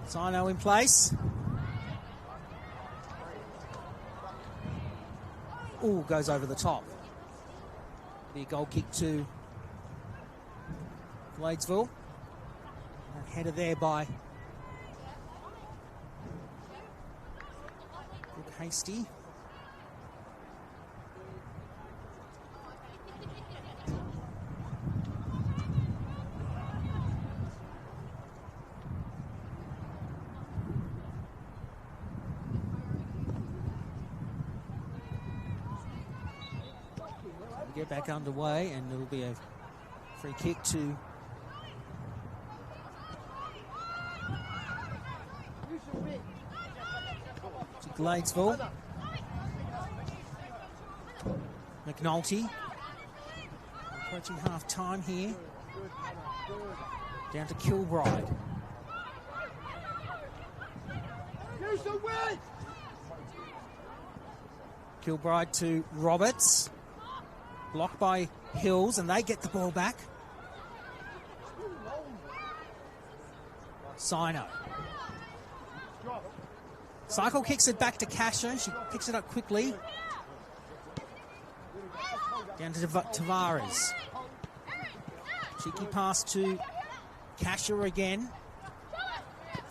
Sino in place. Ooh, goes over the top. Be a goal kick to Gladesville. And header there by Brooke Hasty. Get back underway, and there will be a free kick to Gladesville. McNulty approaching half time here. Down to Kilbride. Kilbride to Roberts. Blocked by Hills, and they get the ball back. Sino. Cycle kicks it back to Kasha. She picks it up quickly. Down to Tavares. Cheeky pass to Kasha again.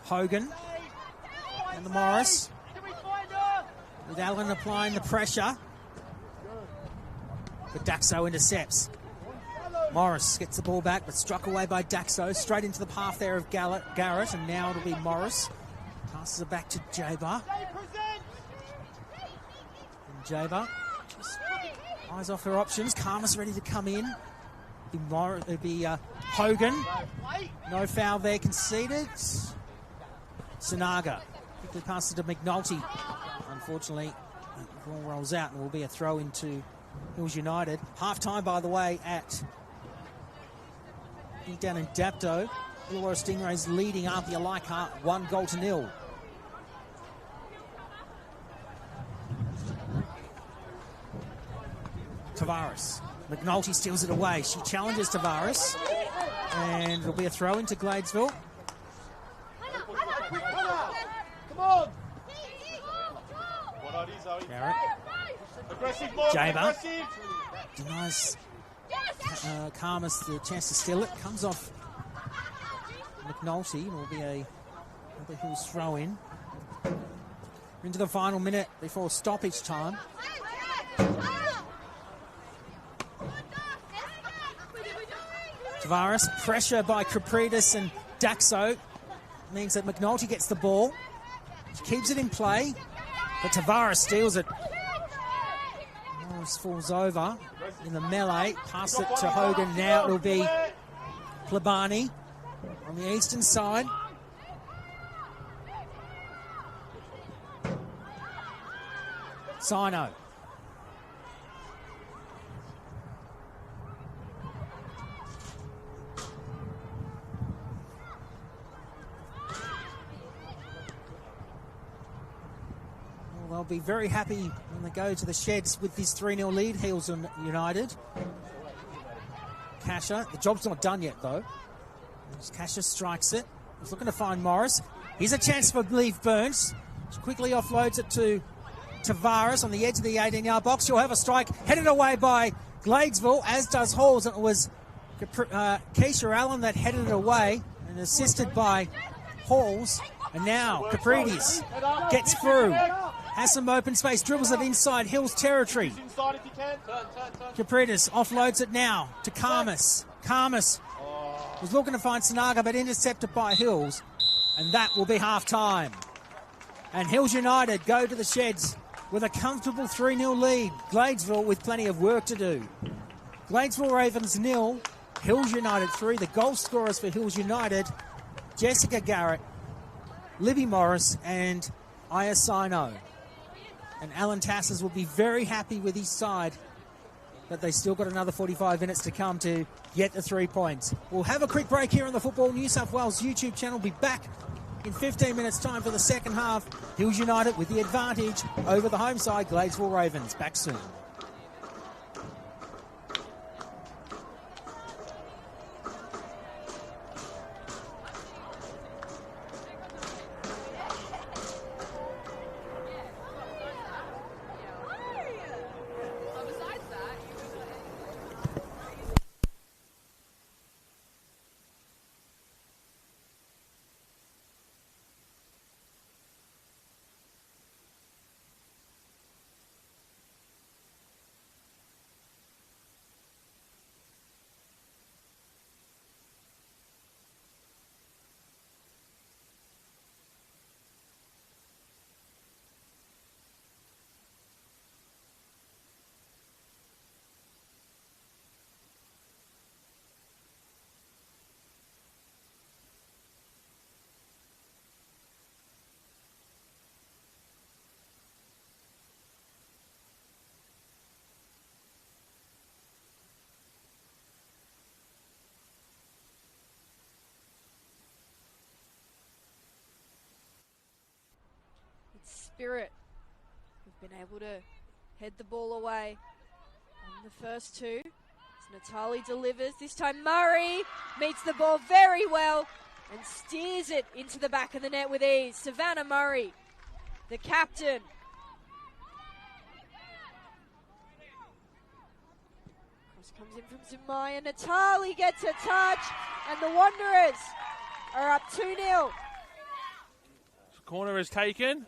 Hogan. And the Morris. With Allen applying the pressure. But Daxo intercepts. Morris gets the ball back, but struck away by Daxo. Straight into the path there of Garrett, and now it'll be Morris. Passes it back to Jaber. And Jaber just eyes off her options. Karmas ready to come in. It'll be Hogan. No foul there conceded. Sinaga quickly passes to McNulty. Unfortunately, the ball rolls out and will be a throw into Hills United. Half time, by the way, at happening down in Dapto. Illawarra Stingrays leading Arthur Leichhardt 1-0. Tavares. McNulty steals it away. She challenges Tavares. And it'll be a throw into Gladesville. Come on! Garrett. Aggressive, more Jaber. aggressive! Denies Karmas the chance to steal it. Comes off McNulty. It will be another Hills throw in. Into the final minute before stoppage time. Tavares, pressure by Kapridis and Daxo means that McNulty gets the ball. She keeps it in play, but Tavares steals it. Morris falls over in the melee. Pass it to Hogan. Now it'll be Plebani on the eastern side. Sino. They'll be very happy when they go to the sheds with this 3-0 lead, Hills United. Kasha, the job's not done yet though. As Kasha strikes it. He's looking to find Morris. Here's a chance for Leaf Burns. She quickly offloads it to Tavares on the edge of the 18-yard box. She'll have a strike headed away by Gladesville, as does Halls. And it was Keisha Allen that headed it away and assisted by Halls. And now Kapridis gets through. Has some open space, dribbles it inside Hills territory. Kapridis offloads it now to Karmas. Karmas was looking to find Sanaga, but intercepted by Hills. And that will be half-time. And Hills United go to the sheds with a comfortable 3-0 lead. Gladesville with plenty of work to do. Gladesville Ravens 0, Hills United 3. The goal scorers for Hills United, Jessica Garrett, Libby Morris and Aya Sino. And Alan Tassers will be very happy with his side, but they still got another 45 minutes to come to get the 3 points. We'll have a quick break here on the Football New South Wales YouTube channel. We'll be back in 15 minutes time for the second half. Hills United with the advantage over the home side, Gladesville Ravens. Back soon. Spirit have been able to head the ball away on the first two. As Natali delivers, this time Murray meets the ball very well and steers it into the back of the net with ease. Savannah Murray, the captain. Cross comes in from Zumaya. Natali gets a touch and the Wanderers are up 2-0. Corner is taken.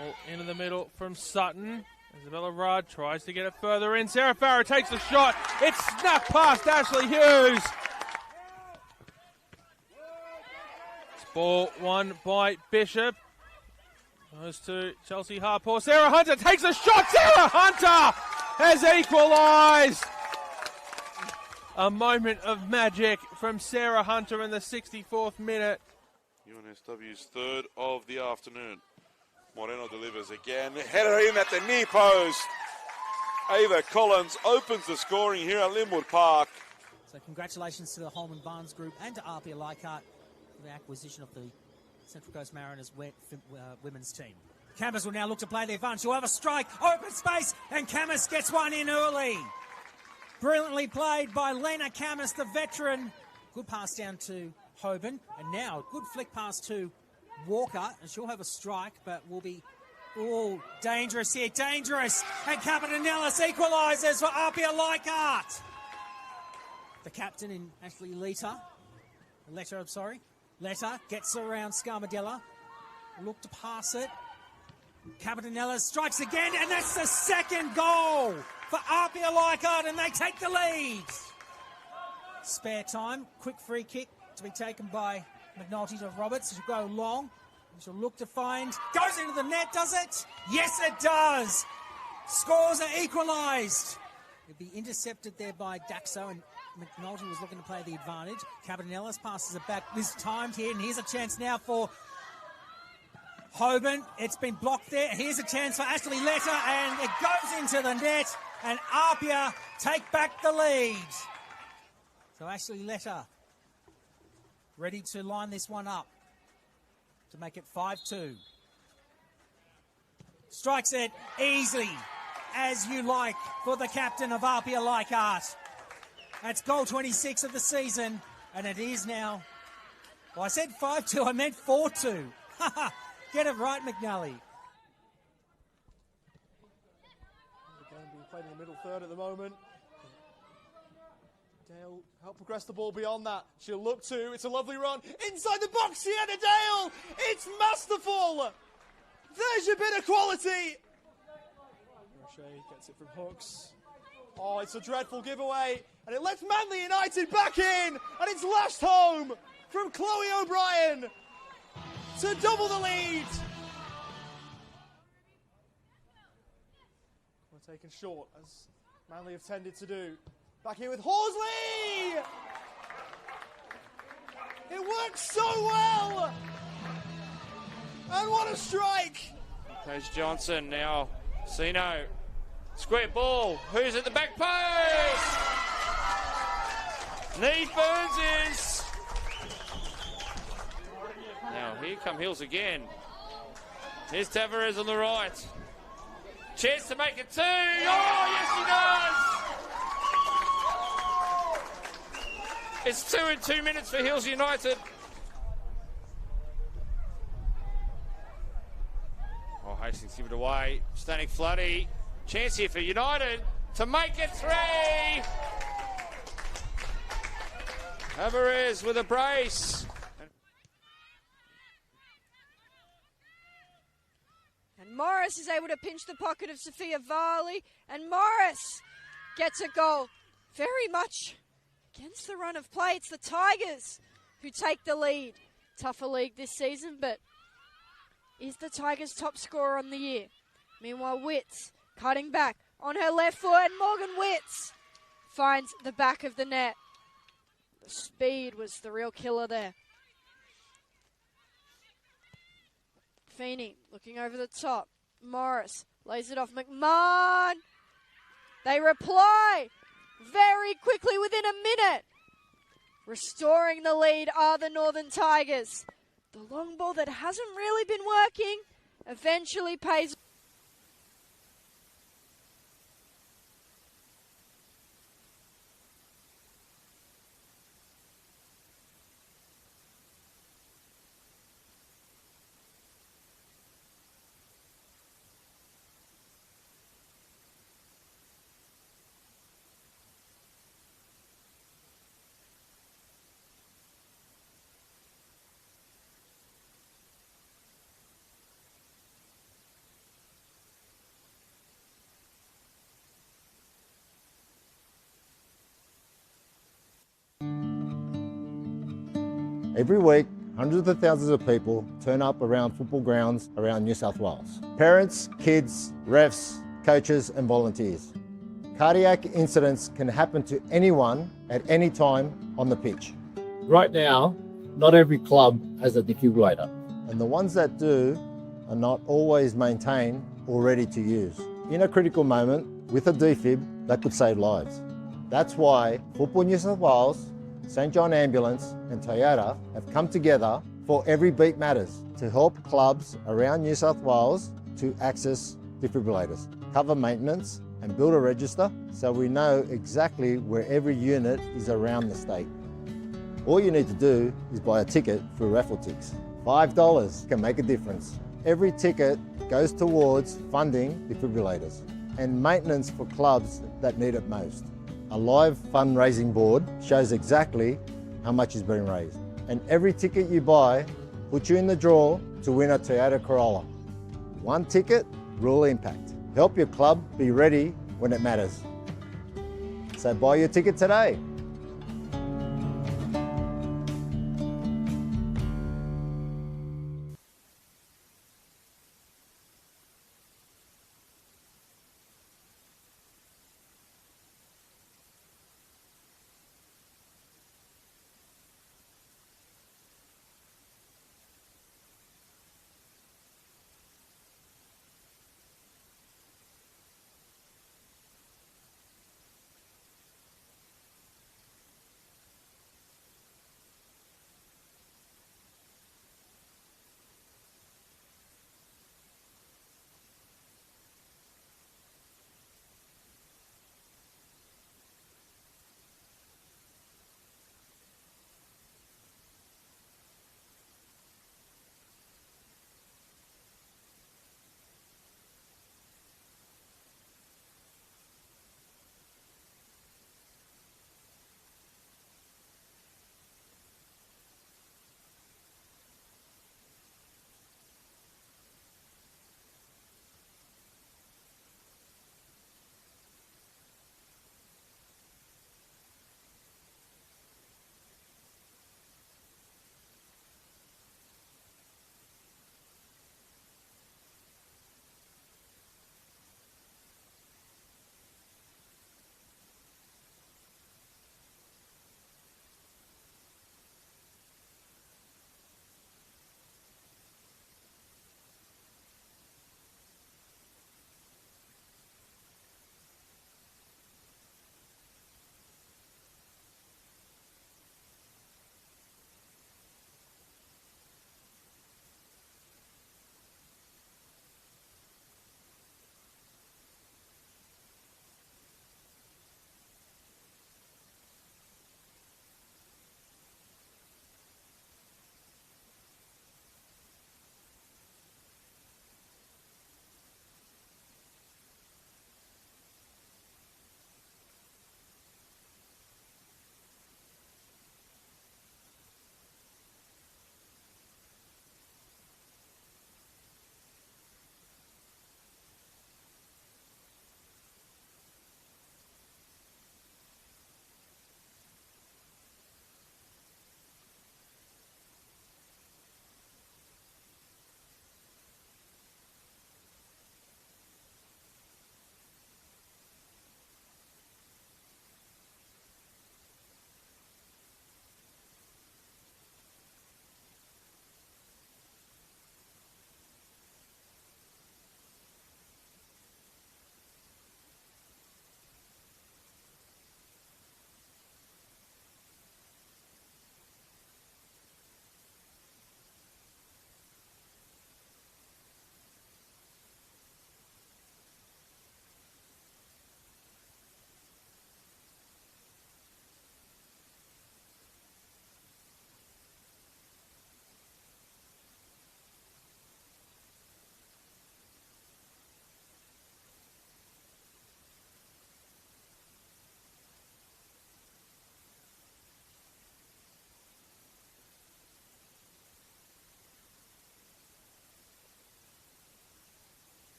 Ball into the middle from Sutton. Isabella Rudd tries to get it further in. Sarah Farrow takes the shot. It's snuck past Ashley Hughes. It's ball won by Bishop. Goes to Chelsea Harpour. Sarah Hunter takes a shot. Sarah Hunter has equalised. A moment of magic from Sarah Hunter in the 64th minute. UNSW's third of the afternoon. Moreno delivers again. Header in at the near post. Ava Collins opens the scoring here at Linwood Park. So congratulations to the Holman Barnes Group and to RPA Leichhardt for the acquisition of the Central Coast Mariners women's team. Camas will now look to play the advantage. She'll have a strike, open space, and Camas gets one in early. Brilliantly played by Lena Camas, the veteran. Good pass down to Hoban, and now good flick pass to Walker, and she'll have a strike, but will be dangerous here, dangerous. And Capitanellis equalises for RPA Leichhardt. The captain in Ashley Letta gets around Scarmadella. Look to pass it. Capitanellis strikes again, and that's the second goal for RPA Leichhardt, and they take the lead. Spare time, quick free kick to be taken by McNulty to Roberts. She'll go long. She'll look to find. Goes into the net, does it? Yes, it does. Scores are equalised. It'll be intercepted there by Daxo, and McNulty was looking to play the advantage. Cabanellis passes it back. This timed here, and here's a chance now for Hoban. It's been blocked there. Here's a chance for Ashley Letta, and it goes into the net, and Apia take back the lead. So Ashley Letta ready to line this one up to make it 5-2. Strikes it easily, as you like, for the captain of RPA Leichhardt. That's goal 26 of the season, and it is now, well, I said 5-2, I meant 4-2. Get it right, McNally. The game being played in the middle third at the moment. Dale help progress the ball beyond that. She'll look to, it's a lovely run. Inside the box, Sienna Dale! It's masterful! There's your bit of quality! Roche gets it from Hooks. Oh, it's a dreadful giveaway. And it lets Manly United back in. And it's lashed home from Chloe O'Brien to double the lead. We're taken short, as Manly have tended to do. Back here with Horsley! It works so well! And what a strike! Coach Johnson now. Sino. Square ball. Who's at the back post? Neve Burns is. Now here come Hills again. Here's Tavares on the right. Chance to make it 2. Oh, yes he does! It's 2 in 2 minutes for Hills United. Oh, Hastings give it away. Stanek Floody. Chance here for United to make it 3. Alvarez with a brace. And Morris is able to pinch the pocket of Sophia Varley, and Morris gets a goal very much against the run of play. It's the Tigers who take the lead. Tougher league this season, but is the Tigers' top scorer on the year. Meanwhile, Witts cutting back on her left foot, and Morgan Witts finds the back of the net. The speed was the real killer there. Feeney looking over the top. Morris lays it off. McMahon. They reply very quickly within a minute. Restoring the lead are the Northern Tigers. The long ball that hasn't really been working eventually pays. Every week, hundreds of thousands of people turn up around football grounds around New South Wales. Parents, kids, refs, coaches and volunteers. Cardiac incidents can happen to anyone at any time on the pitch. Right now, not every club has a defibrillator. And the ones that do are not always maintained or ready to use. In a critical moment, with a defib, that could save lives. That's why Football New South Wales, St John Ambulance and Toyota have come together for Every Beat Matters to help clubs around New South Wales to access defibrillators, cover maintenance and build a register so we know exactly where every unit is around the state. All you need to do is buy a ticket through Raffle Ticks. $5 can make a difference. Every ticket goes towards funding defibrillators and maintenance for clubs that need it most. A live fundraising board shows exactly how much is being raised. And every ticket you buy puts you in the draw to win a Toyota Corolla. One ticket, real impact. Help your club be ready when it matters. So buy your ticket today.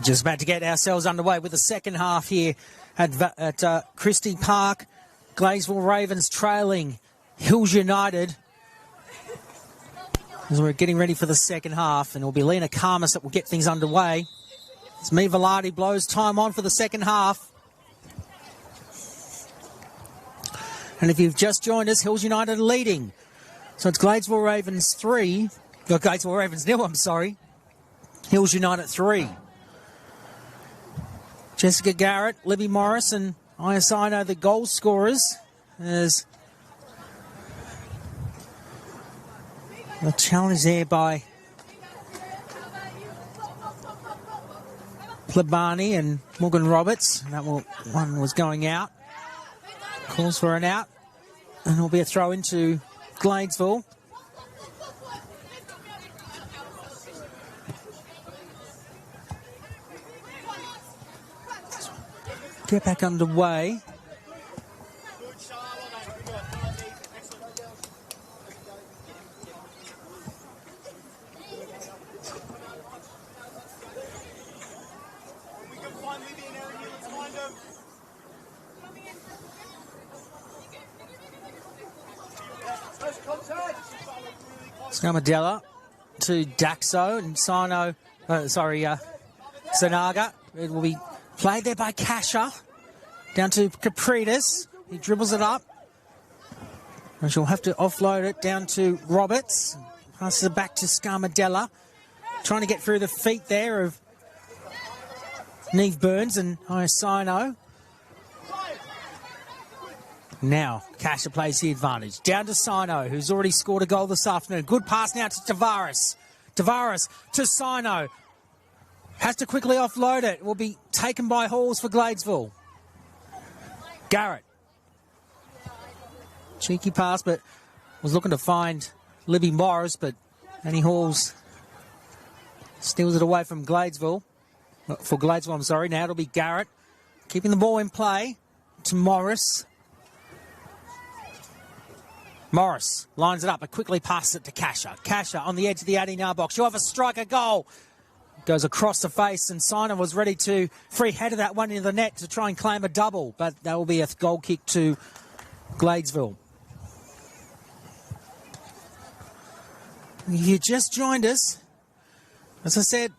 Just about to get ourselves underway with the second half here at Christie Park. Gladesville Ravens trailing Hills United as we're getting ready for the second half, and it'll be Lena Karmas that will get things underway. It's me Velarde blows time on for the second half. And if you've just joined us, Hills United are leading. So it's Gladesville Ravens 3. Gladesville Ravens 0, I'm sorry. Hills United 3. Jessica Garrett, Libby Morris and Iasino, the goal scorers. There's a challenge there by Plebani and Morgan Roberts. That one was going out. Calls for an out. And it'll be a throw into Gladesville. Get back underway. Scamadella to Daxo and Sanaga. It will be played there by Kasha. Down to Capritas. He dribbles it up. And she'll have to offload it down to Roberts. Passes it back to Scamadella. Trying to get through the feet there of Neve Burns and Iasino. Now, Kasha plays the advantage. Down to Sino, who's already scored a goal this afternoon. Good pass now to Tavares. Tavares to Sino. Has to quickly offload it. Will be taken by Halls for Gladesville. Garrett. Cheeky pass, but was looking to find Libby Morris, but Annie Halls steals it away from Gladesville. For Gladesville, I'm sorry. Now it'll be Garrett. Keeping the ball in play to Morris. Morris lines it up and quickly passes it to Kasha. Kasha on the edge of the 18-yard box. She'll have a striker goal. Goes across the face, and Sina was ready to free header that one into the net to try and claim a double, but that will be a goal kick to Gladesville. You just joined us. As I said,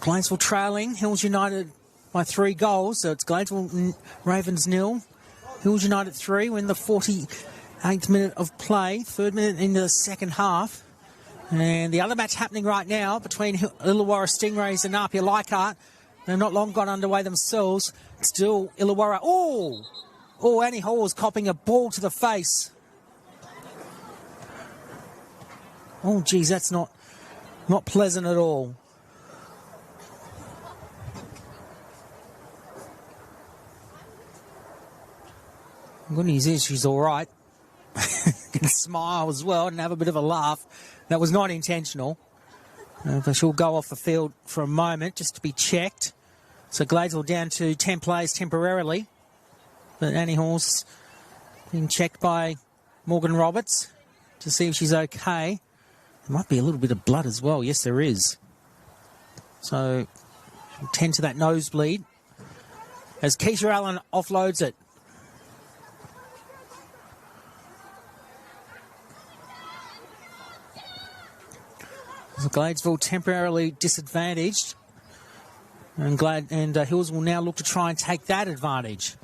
Gladesville trailing Hills United by 3 goals, so it's Gladesville Ravens 0. Hills United 3 win the 48th minute of play, 3rd minute into the second half. And the other match happening right now between Illawarra Stingrays and Napier Leichhardt. They're not long gone underway themselves. Still Illawarra. Oh, Annie Hall is copping a ball to the face. Oh, geez, that's not pleasant at all. The good news is she's all right. Can smile as well and have a bit of a laugh. That was not intentional. But she'll go off the field for a moment just to be checked. So Gladesville down to 10 players temporarily. But Annie Hall's being checked by Morgan Roberts to see if she's okay. There might be a little bit of blood as well. Yes, there is. So she'll tend to that nosebleed as Keisha Allen offloads it. Gladesville temporarily disadvantaged, and Hills will now look to try and take that advantage.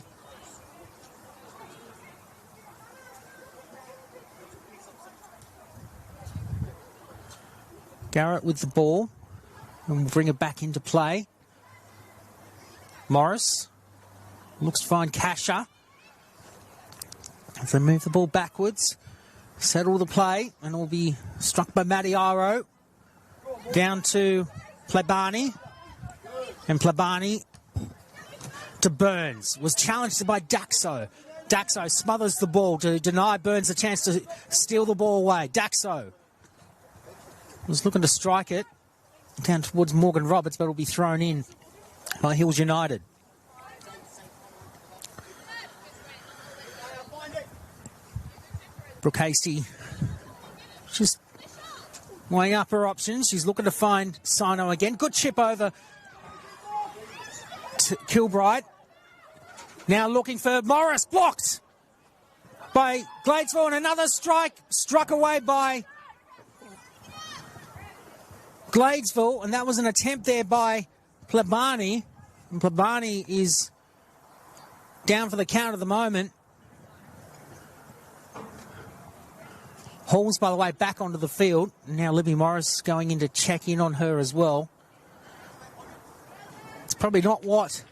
Garrett with the ball, and we'll bring it back into play. Morris looks to find Kasha. If they move the ball backwards, settle the play, and it will be struck by Mattiaro. Down to Plebani. And Plebani to Burns. Was challenged by Daxo. Daxo smothers the ball to deny Burns the chance to steal the ball away. Daxo was looking to strike it down towards Morgan Roberts, but it'll be thrown in by Hills United. Brooke Hasty just weighing up her options. She's looking to find Sino again. Good chip over Kilbride. Now looking for Morris, blocked by Gladesville, and another strike struck away by Gladesville, and that was an attempt there by Plebani. And Plebani is down for the count at the moment. Halls, by the way, back onto the field. Now Libby Morris going in to check in on her as well. It's probably not what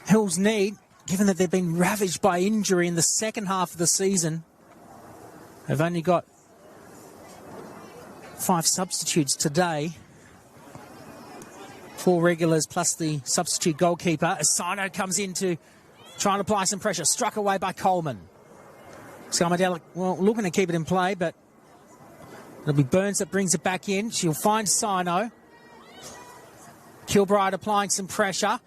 Hills need, given that they've been ravaged by injury in the second half of the season. They've only got 5 substitutes today. 4 regulars plus the substitute goalkeeper. Asano comes in to try and apply some pressure. Struck away by Coleman. Scarmadella, well, looking to keep it in play, but it'll be Burns that brings it back in. She'll find Sino. Kilbride applying some pressure.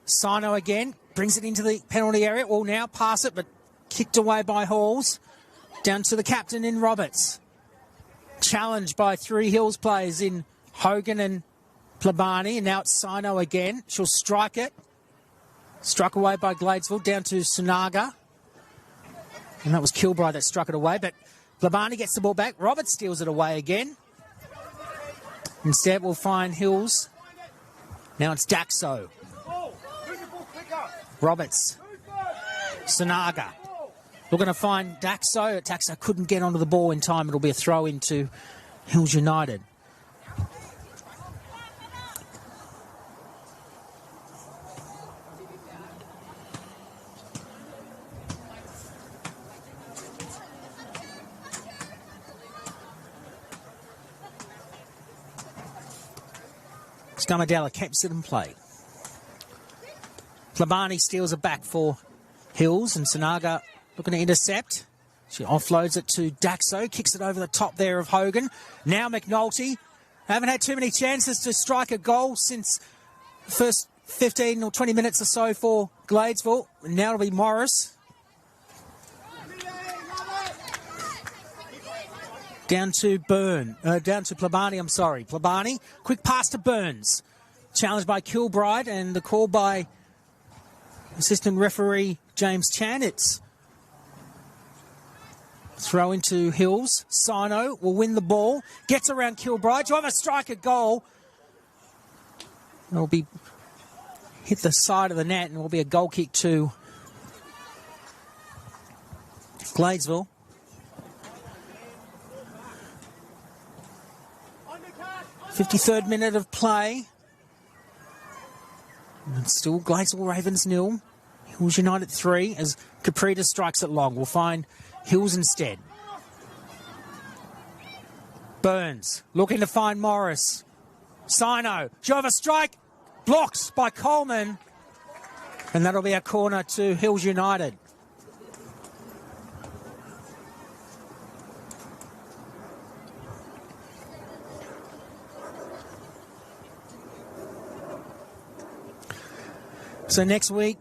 Sino again, brings it into the penalty area. Will now pass it, but kicked away by Halls. Down to the captain in Roberts. Challenged by 3 Hills players in Hogan and Plebani, and now it's Sino again. She'll strike it. Struck away by Gladesville, down to Sunaga. And that was Kilbride that struck it away, but Plebani gets the ball back. Roberts steals it away again. Instead, we'll find Hills. Now it's Daxo. Roberts. Sunaga. Looking to find Daxo. Daxo couldn't get onto the ball in time. It'll be a throw into Hills United. Scarmadella keeps it in play. Plebani steals it back for Hills, and Sunaga looking to intercept. She offloads it to Daxo, kicks it over the top there of Hogan. Now McNulty. Haven't had too many chances to strike a goal since the first 15 or 20 minutes or so for Gladesville. And now it'll be Morris. Down to Plebani, I'm sorry. Plebani, quick pass to Burns. Challenged by Kilbride, and the call by assistant referee James Chan. It's throw into Hills. Sino will win the ball. Gets around Kilbride. To have a strike, a goal. It'll be hit the side of the net, and it will be a goal kick to Gladesville. 53rd minute of play. And still Gladesville Ravens 0. Hills United 3 as Caprita strikes it long. We'll find Hills instead. Burns looking to find Morris. Sino. Jova strike. Blocked by Coleman. And that'll be a corner to Hills United. So next week,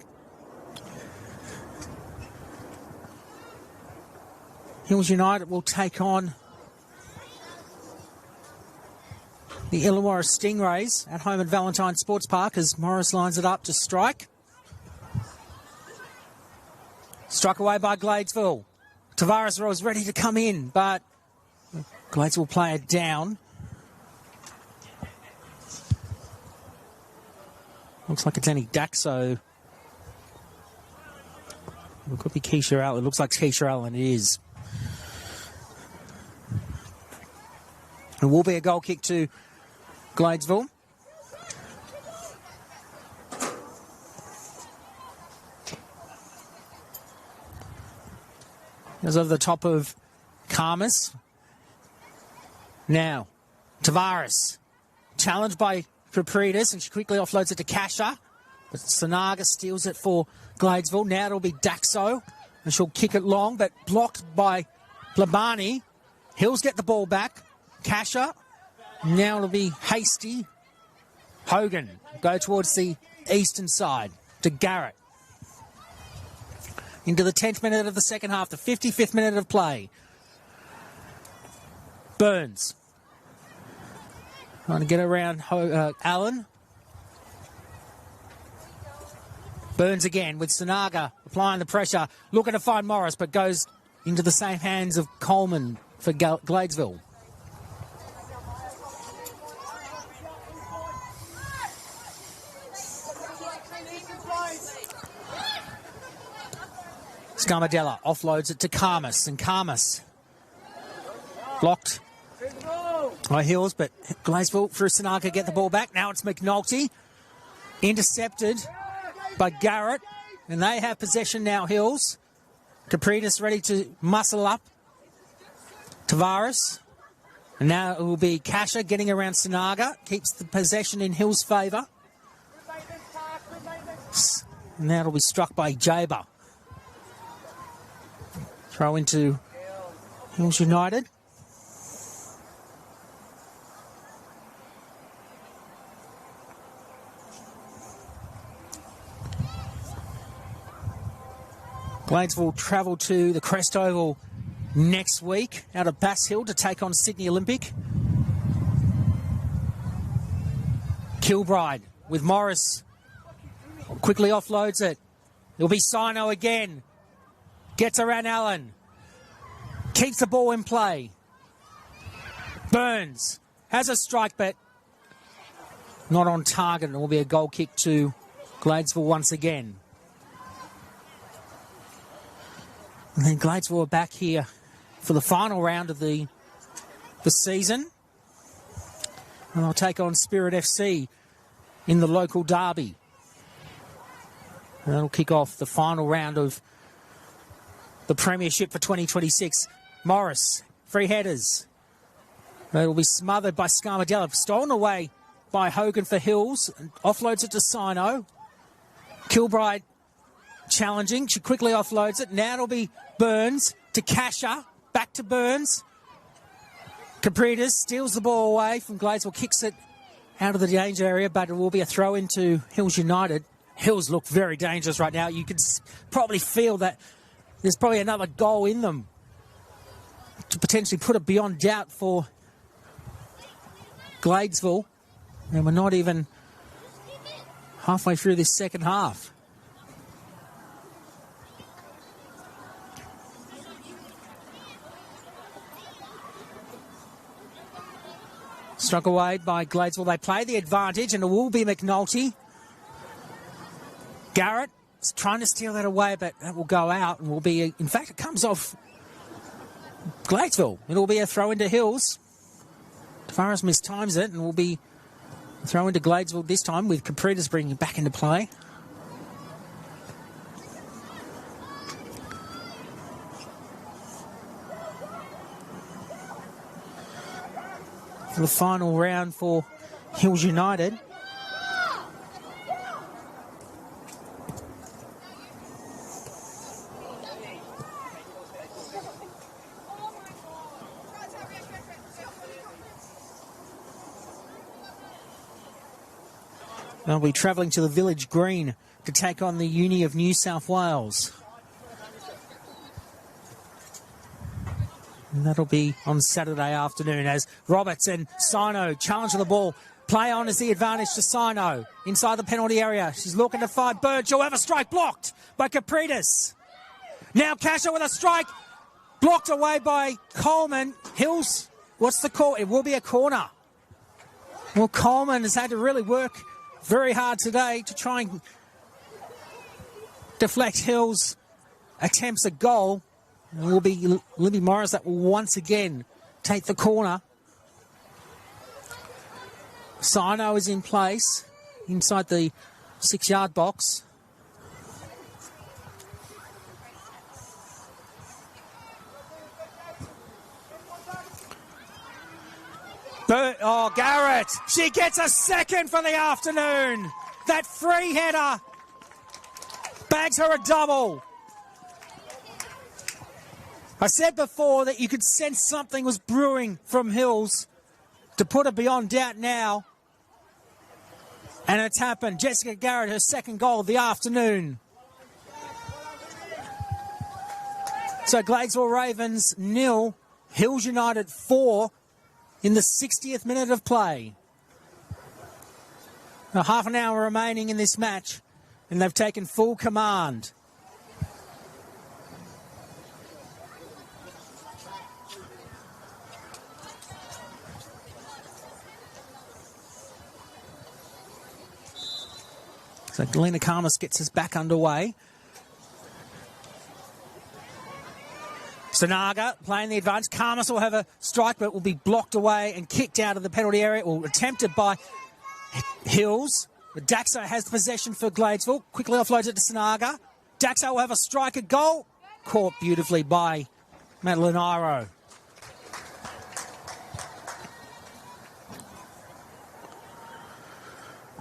Hills United will take on the Illawarra Stingrays at home at Valentine Sports Park as Morris lines it up to strike. Struck away by Gladesville. Tavares was ready to come in, but Gladesville play it down. Looks like it's only Daxo. It could be Keisha Allen. It looks like Keisha Allen. It is. It will be a goal kick to Gladesville. Goes over the top of Karmas. Now, Tavares. Challenged by Capritas, and she quickly offloads it to Kasha. But Sunaga steals it for Gladesville. Now it'll be Daxo, and she'll kick it long, but blocked by Plebani. Hills get the ball back. Kasha. Now it'll be Hasty. Hogan go towards the eastern side to Garrett. Into the 10th minute of the second half, the 55th minute of play. Burns. Trying to get around Allen. Burns again with Sanaga applying the pressure, looking to find Morris, but goes into the same hands of Coleman for Gladesville. Scarmadella offloads it to Karmas, and Karmas blocked by Hills, but Gladesville through Sanaga get the ball back. Now it's McNulty, intercepted by Garrett, and they have possession now, Hills. Capritas ready to muscle up. Tavares, and now it will be Kasha getting around Sanaga, keeps the possession in Hills' favour. And now it'll be struck by Jaber. Throw into Hills United. Gladesville travel to the Crest Oval next week out of Bass Hill to take on Sydney Olympic. Kilbride with Morris. Quickly offloads it. It'll be Sino again. Gets around Allen. Keeps the ball in play. Burns has a strike, but not on target. It will be a goal kick to Gladesville once again. And then Gladesville are back here for the final round of the season. And they'll take on Spirit FC in the local derby. And that'll kick off the final round of the Premiership for 2026. Morris, free headers. It'll be smothered by Scarmadella. Stolen away by Hogan for Hills. Offloads it to Sino. Kilbride challenging. She quickly offloads it. Now it'll be Burns to Kasha. Back to Burns. Capritas steals the ball away from Gladesville. Kicks it out of the danger area, but it will be a throw into Hills United. Hills look very dangerous right now. You can probably feel that there's probably another goal in them to potentially put it beyond doubt for Gladesville. And we're not even halfway through this second half. Struck away by Gladesville. They play the advantage, and it will be McNulty. Garrett is trying to steal that away, but that will go out and will be, in fact, it comes off Gladesville. It will be a throw into Hills. Tavares mistimes it, and will be a throw into Gladesville this time with Capritas bringing it back into play. For the final round for Hills United. They'll be travelling to the Village Green to take on the Uni of New South Wales. And that'll be on Saturday afternoon as Roberts and Sino challenge the ball. Play on is the advantage to Sino. Inside the penalty area. She's looking to find Bird. She'll have a strike blocked by Capritas. Now Kasha with a strike. Blocked away by Coleman. Hills, what's the call? It will be a corner. Well, Coleman has had to really work very hard today to try and deflect Hills' attempts at goal. It will be Libby Morris that will once again take the corner. Sino is in place inside the 6-yard box. Oh, Garrett, she gets a second for the afternoon. That free header bags her a double. I said before that you could sense something was brewing from Hills to put it beyond doubt now. And it's happened. Jessica Garrett, her second goal of the afternoon. So Gladesville Ravens 0, Hills United 4 in the 60th minute of play. Now, half an hour remaining in this match. and they've taken full command. So Galena Karmas gets us back underway. Sanaga playing the advantage. Karmas will have a strike, but will be blocked away and kicked out of the penalty area, or attempted by Hills. But Daxo has the possession for Gladesville. Quickly offloads it to Sanaga. Daxo will have a strike, a goal. Caught beautifully by Madeline Iro.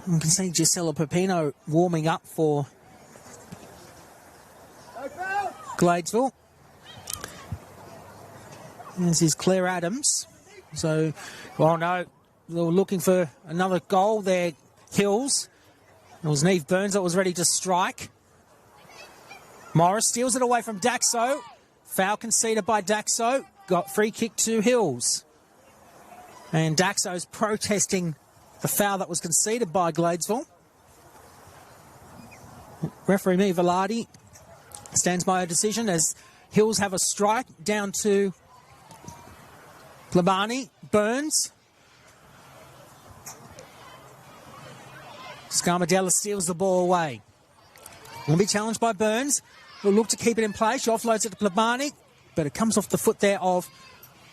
You can see Gisela Pepino warming up for Gladesville. This is Claire Adams. So, well, no, they were looking for another goal there, Hills. It was Neve Burns that was ready to strike. Morris steals it away from Daxo. Foul conceded by Daxo. Got free kick to Hills. And Daxo's protesting the foul that was conceded by Gladesville. Referee Mia Velarde stands by her decision as Hills have a strike down to Plabani. Burns. Scarmadella steals the ball away. Will be challenged by Burns. Will look to keep it in play. She offloads it to Plabani, but it comes off the foot there of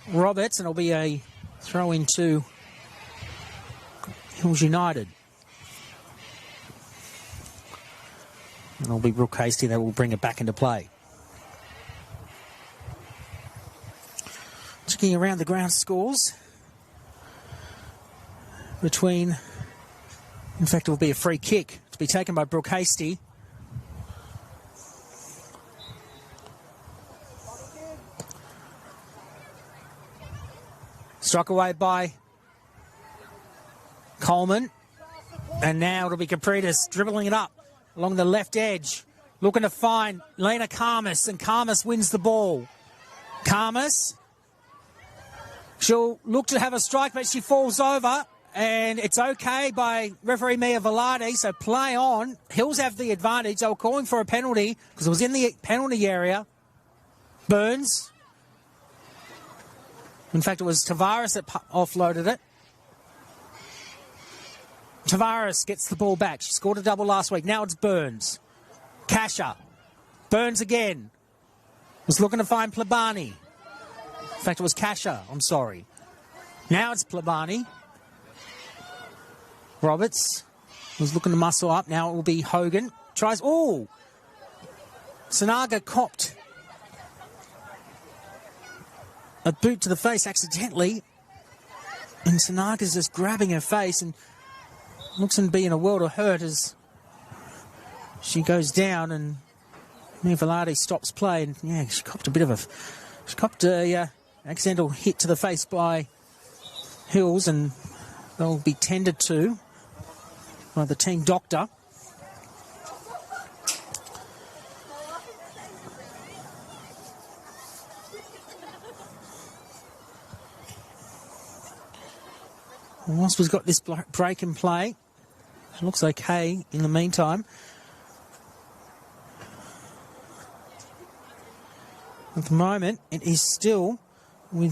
Roberts, and it'll be a throw into Hills United. And it'll be Brooke Hasty that will bring it back into play. Checking around the ground scores between, in fact, it will be a free kick to be taken by Brooke Hasty. Struck away by Coleman. And now it'll be Capritas dribbling it up along the left edge. Looking to find Lena Karmas, and Karmas wins the ball. Karmas. She'll look to have a strike, but she falls over. And it's okay by referee Mia Velarde, so play on. Hills have the advantage. They were calling for a penalty because it was in the penalty area. Burns. In fact, it was Tavares that offloaded it. Tavares gets the ball back. She scored a double last week. Now it's Burns. Kasha. Burns again. Was looking to find Plabani. In fact, it was Kasha. I'm sorry. Now it's Plabani. Roberts was looking to muscle up. Now it will be Hogan. Tries. Oh! Sanaga copped a boot to the face accidentally. And Sanaga's just grabbing her face and looks to be in a world of hurt as she goes down, and Mia Velarde stops play. And yeah, she copped a accidental hit to the face by Hills, and they'll be tended to by the team doctor. Whilst we've got this break in play, it looks okay in the meantime. At the moment, it is still we're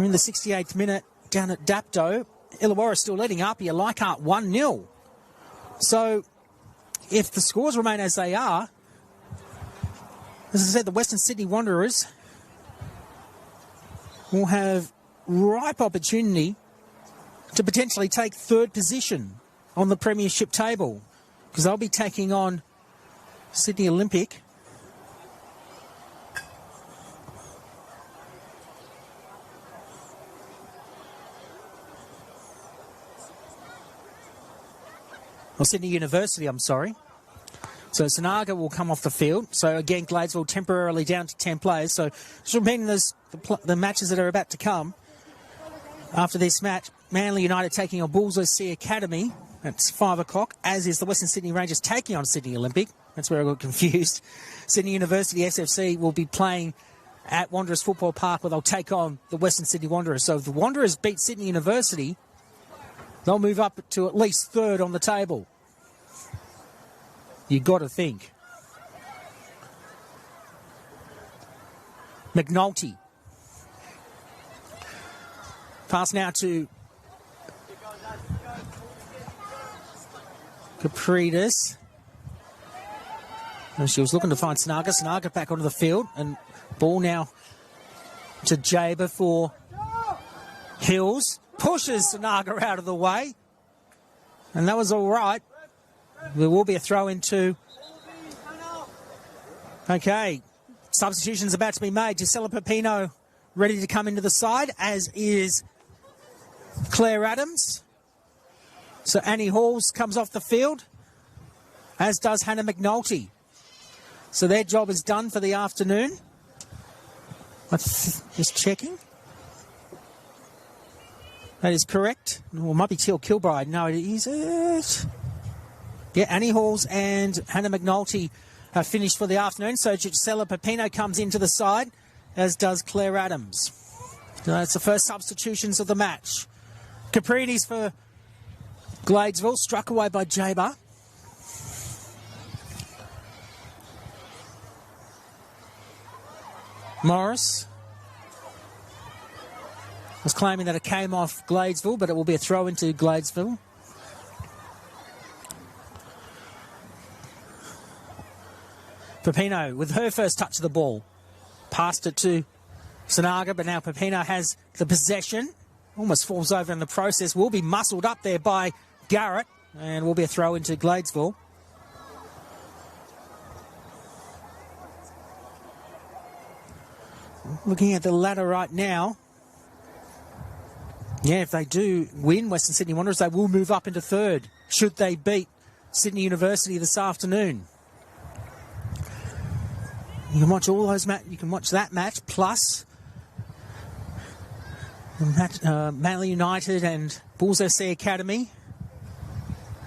in the 68th minute down at Dapto. Illawarra still leading up here, Leichhardt 1-0. So, if the scores remain as they are, as I said, the Western Sydney Wanderers will have ripe opportunity to potentially take third position on the premiership table, because they'll be taking on Sydney Olympic. Or Sydney University, I'm sorry. So Sanaga will come off the field. So again, Gladesville temporarily down to 10 players. So just repeating the matches that are about to come. After this match, Manly United taking on Bullseye Sea Academy. That's 5 o'clock, as is the Western Sydney Rangers taking on Sydney Olympic. That's where I got confused. Sydney University SFC will be playing at Wanderers Football Park, where they'll take on the Western Sydney Wanderers. So if the Wanderers beat Sydney University, they'll move up to at least third on the table. You got to think. McNulty. Pass now to Capridis. And she was looking to find Sanaga. Sanaga back onto the field. And ball now to Jaber for Hills. Pushes Sanaga out of the way. And that was all right. There will be a throw into. Okay. Substitutions about to be made. Gisela Pepino ready to come into the side, as is Claire Adams. So Annie Halls comes off the field, as does Hannah McNulty. So their job is done for the afternoon. Just checking. That is correct. Well, it might be Teal Kilbride. No, it is. Yeah, Annie Halls and Hannah McNulty have finished for the afternoon. So Gisela Pepino comes into the side, as does Claire Adams. So that's the first substitutions of the match. Capridis for Gladesville, struck away by Jaber. Morris was claiming that it came off Gladesville, but it will be a throw into Gladesville. Pepino with her first touch of the ball. Passed it to Sanaga, but now Pepino has the possession. Almost falls over in the process. Will be muscled up there by Garrett, and will be a throw into Gladesville. Looking at the ladder right now. Yeah, if they do win Western Sydney Wanderers, they will move up into third, should they beat Sydney University this afternoon. You can watch all those you can watch that match, plus Manly United and Bulls FC Academy.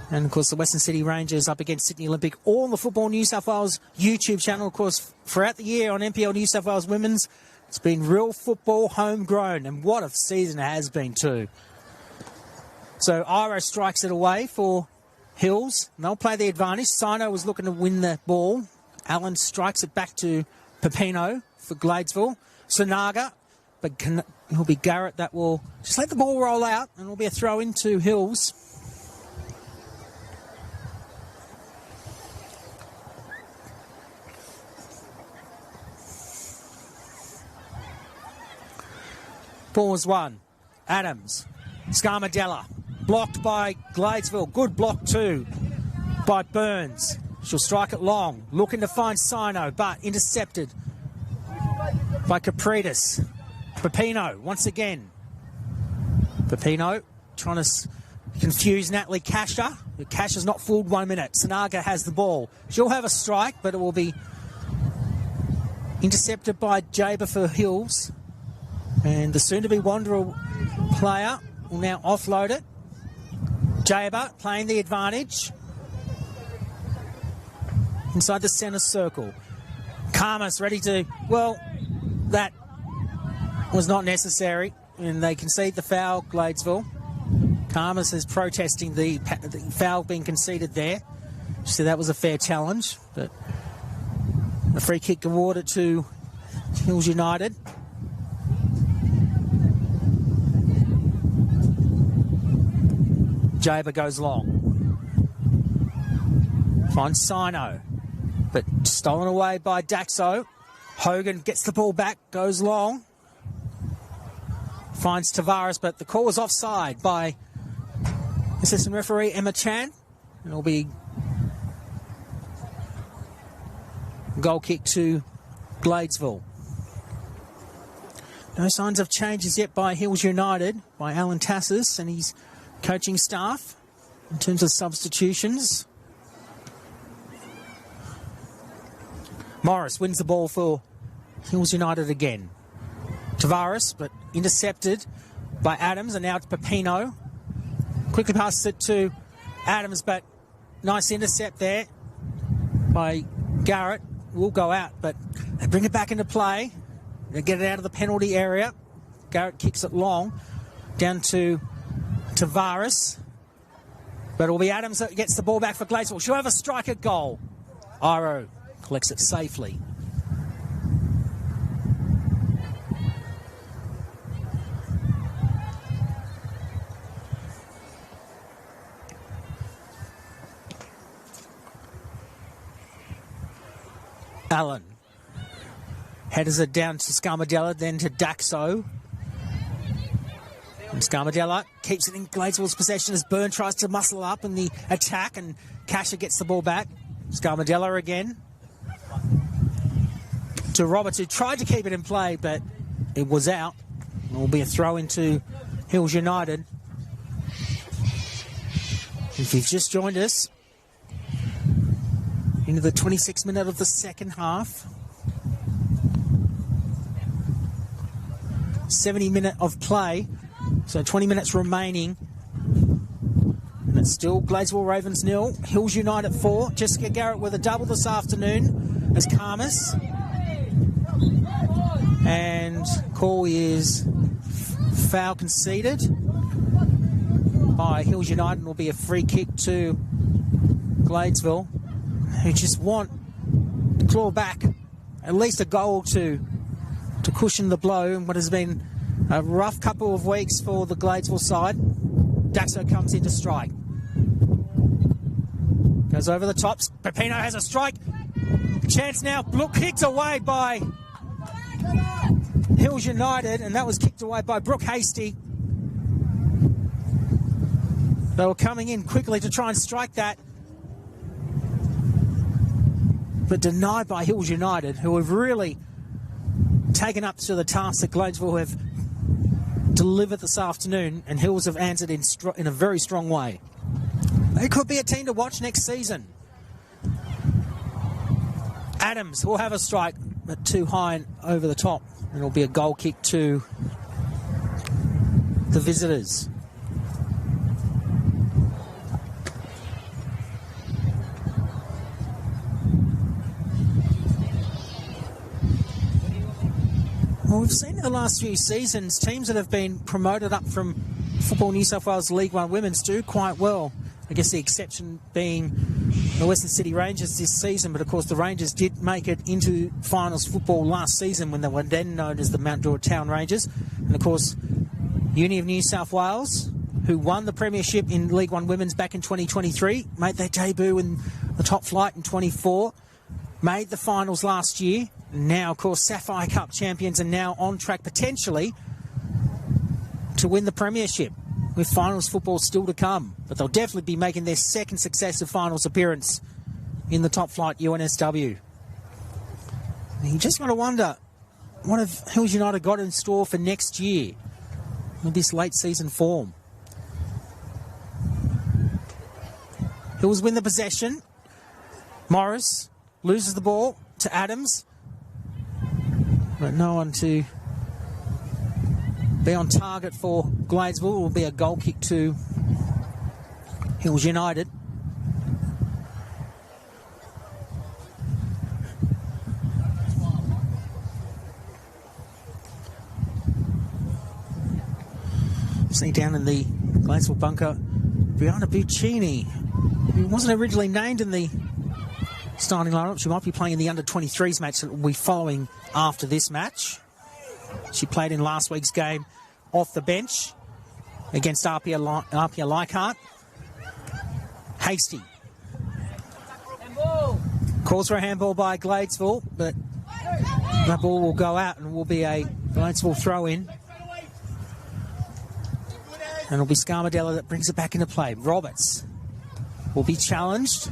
And, of course, the Western City Rangers up against Sydney Olympic. All on the Football New South Wales YouTube channel. Of course, throughout the year on NPL New South Wales Women's, it's been real football homegrown. And what a season it has been too. So Iro strikes it away for Hills. And they'll play the advantage. Sino was looking to win the ball. Allen strikes it back to Pepino for Gladesville. Sanaga, but it'll be Garrett that will just let the ball roll out, and it'll be a throw into Hills. Ball was won. Adams. Scarmadella. Blocked by Gladesville. Good block too by Burns. She'll strike it long. Looking to find Sino, but intercepted by Capridis. Pepino once again. Pepino trying to confuse Natalie Kasher. Kasher's not fooled 1 minute. Sanaga has the ball. She'll have a strike, but it will be intercepted by Jaber for Hills. And the soon-to-be Wanderer player will now offload it. Jaber playing the advantage. Inside the centre circle. Karmas ready to... Well, that was not necessary. And they concede the foul, Gladesville. Karmas is protesting the foul being conceded there. So that was a fair challenge. But the free kick awarded to Hills United. Jaber goes long. Finds Sino. But stolen away by Daxo. Hogan gets the ball back, goes long. Finds Tavares, but the call was offside by assistant referee Emma Chan. And it'll be a goal kick to Gladesville. No signs of changes yet by Hills United, by Alan Tassis and his coaching staff in terms of substitutions. Morris wins the ball for Hills United again. Tavares, but intercepted by Adams, and now to Pepino. Quickly passes it to Adams, but nice intercept there by Garrett. Will go out, but they bring it back into play. They get it out of the penalty area. Garrett kicks it long down to Tavares. But it will be Adams that gets the ball back for Gladesville. She'll have a strike at goal. Iro collects it safely. Allen headers it down to Scarmadella, then to Daxo. And Scarmadella keeps it in Gladesville's possession as Byrne tries to muscle up in the attack, and Casher gets the ball back. Scarmadella again to Roberts, who tried to keep it in play, but it was out. It will be a throw into Hills United. If you've just joined us, into the 26th minute of the second half. 70 minutes of play, so 20 minutes remaining. And it's still Gladesville Ravens 0, Hills United 4. Jessica Garrett with a double this afternoon as Karmas. And call is foul conceded by Hills United, and will be a free kick to Gladesville, who just want to claw back at least a goal to cushion the blow in what has been a rough couple of weeks for the Gladesville side. Daxo comes in to strike. Goes over the tops. Pepino has a strike. Chance now. Look, kicked away by Hills United, and that was kicked away by Brooke Hasty. They were coming in quickly to try and strike that, but denied by Hills United, who have really taken up to the task that Gladesville have delivered this afternoon, and Hills have answered in a very strong way. They could be a team to watch next season. Adams will have a strike, but too high and over the top, and it'll be a goal kick to the visitors. Well, we've seen in the last few seasons teams that have been promoted up from Football New South Wales League One Women's do quite well. I guess the exception being the Western City Rangers this season, but of course the Rangers did make it into finals football last season when they were then known as the Mount Druitt Town Rangers. And of course, Uni of New South Wales, who won the premiership in League One Women's back in 2023, made their debut in the top flight in 24, made the finals last year. Now, of course, Sapphire Cup champions are now on track potentially to win the premiership, with finals football still to come. But they'll definitely be making their second successive finals appearance in the top flight UNSW. And you just got to wonder, what have Hills United got in store for next year with this late season form? Hills win the possession. Morris loses the ball to Adams, but no one to be on target for Gladesville. It will be a goal kick to Hills United. See down in the Gladesville bunker, Brianna Buccini, who wasn't originally named in the starting lineup. She might be playing in the under-23s match that we'll be following after this match. She played in last week's game off the bench against Arpia Leichhardt. Hasty calls for a handball by Gladesville, but that ball will go out and will be a Gladesville throw-in. And it'll be Scarmadella that brings it back into play. Roberts will be challenged.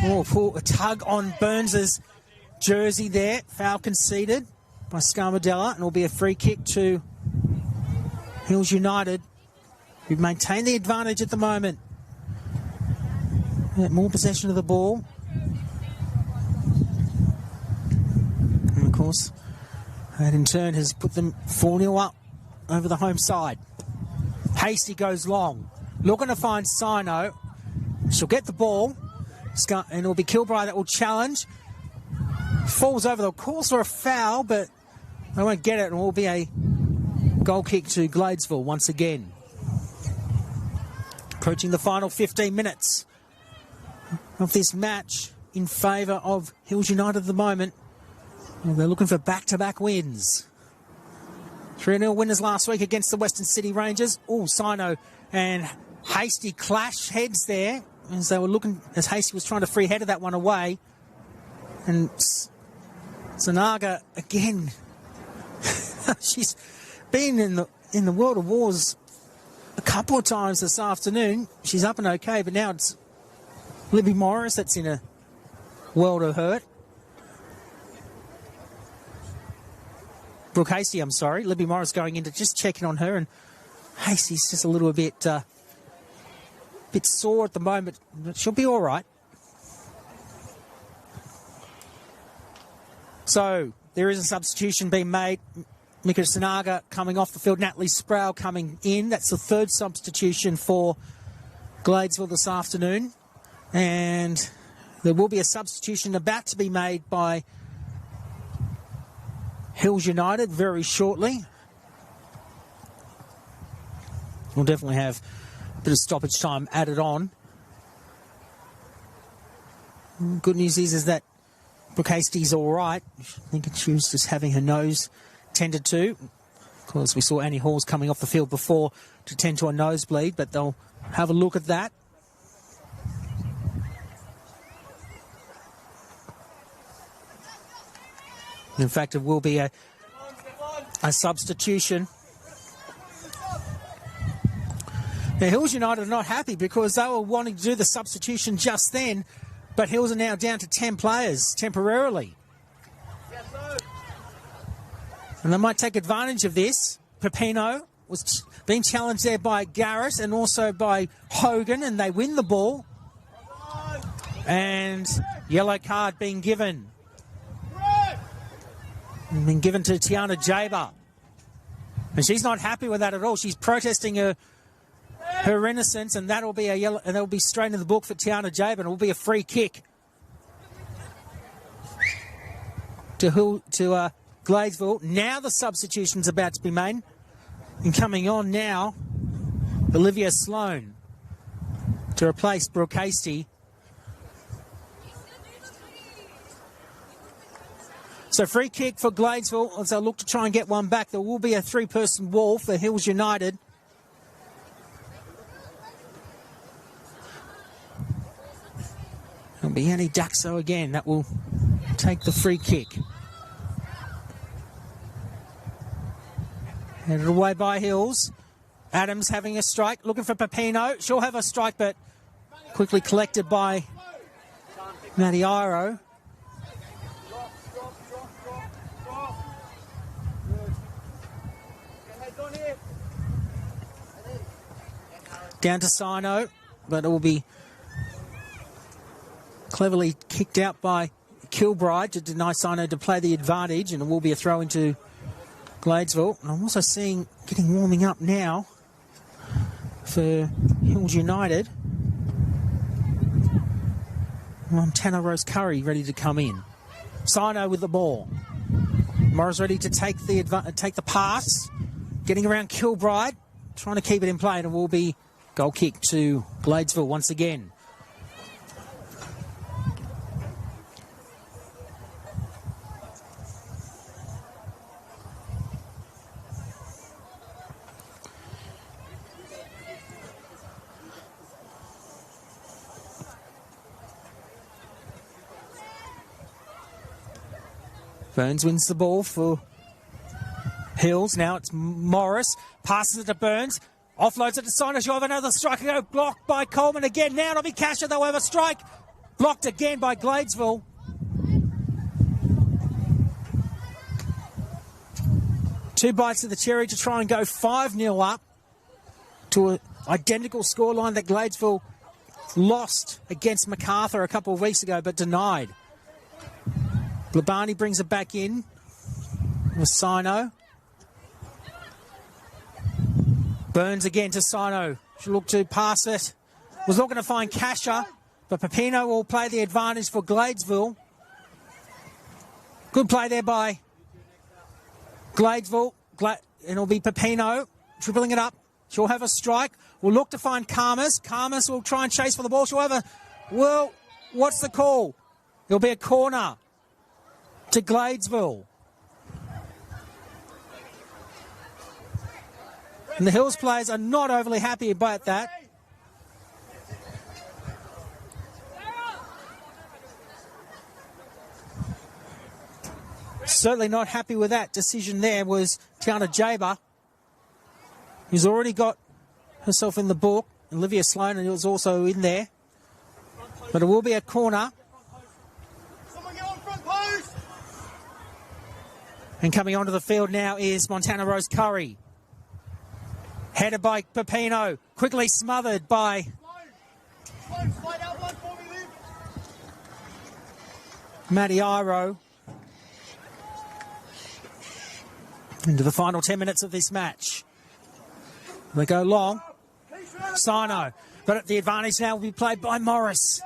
Oh, a tug on Burns's jersey there. Foul conceded by Scarmadella, and it'll be a free kick to Hills United, who maintain the advantage at the moment. More possession of the ball. And of course, that in turn has put them 4-0 up over the home side. Hasty goes long, looking to find Sino. She'll get the ball, and it'll be Kilbride that will challenge. Falls over the course for a foul, but they won't get it, and it will be a goal kick to Gladesville once again. Approaching the final 15 minutes of this match in favour of Hills United at the moment. Well, they're looking for back-to-back wins. 3-0 winners last week against the Western City Rangers. Oh, Sino and Hasty clash heads there as they were looking, as Hasty was trying to free header that one away. And Sanaga again. She's been in the World of Wars a couple of times this afternoon. She's up and okay, but now it's Libby Morris that's in a world of hurt. Brooke Hasty, I'm sorry. Libby Morris going into just checking on her, and Hasty's just a little bit sore at the moment, but she'll be all right. So there is a substitution being made. Mika Sanaga coming off the field. Natalie Sproul coming in. That's the third substitution for Gladesville this afternoon. And there will be a substitution about to be made by Hills United very shortly. We'll definitely have a bit of stoppage time added on. Good news is that Brooke Hasty's all right. I think she was just having her nose tended to. Of course, we saw Annie Halls coming off the field before to tend to a nosebleed, but they'll have a look at that. In fact, it will be a substitution. Now, Hills United are not happy because they were wanting to do the substitution just then, but Hills are now down to 10 players temporarily. And they might take advantage of this. Pepino was being challenged there by Garrett and also by Hogan, and they win the ball. And yellow card being given. Been given to Tiana Jaber. And she's not happy with that at all. She's protesting her innocence, and that'll be a yellow, and that'll be straight in the book for Tiana Jaber, and it will be a free kick to Gladesville. Now the substitution's about to be made. And coming on now, Olivia Sloan to replace Brooke Hasty. So free kick for Gladesville as they look to try and get one back. There will be a three-person wall for Hills United. It'll be Annie Daxo again that will take the free kick. Headed away by Hills. Adams having a strike, looking for Pepino. She'll have a strike, but quickly collected by Maddie Iro. Down to Sino, but it will be cleverly kicked out by Kilbride to deny Sino to play the advantage, and it will be a throw into Gladesville. And I'm also seeing getting warming up now for Hills United. Montana Rose Curry ready to come in. Sino with the ball. Morris ready to take the pass. Getting around Kilbride, trying to keep it in play, and it will be goal kick to Gladesville once again. Burns wins the ball for Hills. Now it's Morris. Passes it to Burns. Offloads it to Sino. She'll have another strike. Go blocked by Coleman again. Now it'll be Kasha. They'll have a strike. Blocked again by Gladesville. Two bites of the cherry to try and go 5-0 up to an identical scoreline that Gladesville lost against MacArthur a couple of weeks ago, but denied. Labani brings it back in with Sino. Burns again to Sino. She'll look to pass it. Was not going to find Kasha, but Pepino will play the advantage for Gladesville. Good play there by Gladesville. And it'll be Pepino dribbling it up. She'll have a strike. We'll look to find Karmas. Karmas will try and chase for the ball. She'll have a... Well, What's the call? It'll be a corner to Gladesville. And the Hills players are not overly happy about that. Certainly not happy with that decision there was Tiana Jaber, who's already got herself in the book. Olivia Sloan is also in there. But it will be a corner. And coming onto the field now is Montana Rose Curry. Headed by Pepino. Quickly smothered by Maddie Iro. Into the final 10 minutes of this match. They go long. Sino. But the advantage now will be played by Morris.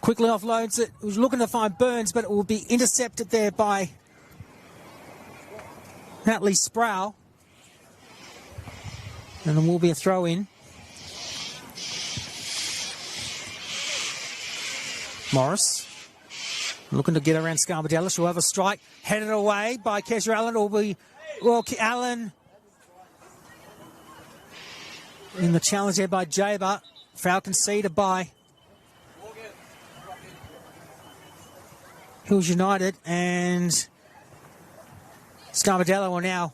Quickly offloads it. He was looking to find Burns, but it will be intercepted there by Natalie Sproul. And there will be a throw in. Morris looking to get around Scarbadella. She'll have a strike. Headed away by Kesha Allen. It will be Allen in the challenge there by Jaber. Foul conceded by Hills United, and Scarbadella will now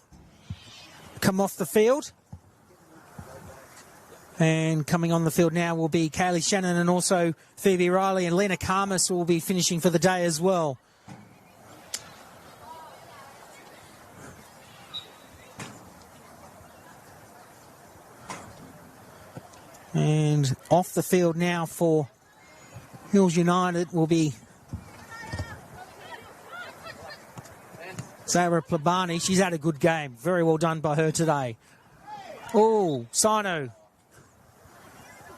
come off the field. And coming on the field now will be Kaylee Shannon and also Phoebe Riley, and Lena Karmas will be finishing for the day as well. And off the field now for Hills United will be Sarah Plabani. She's had a good game. Very well done by her today. Oh, Sino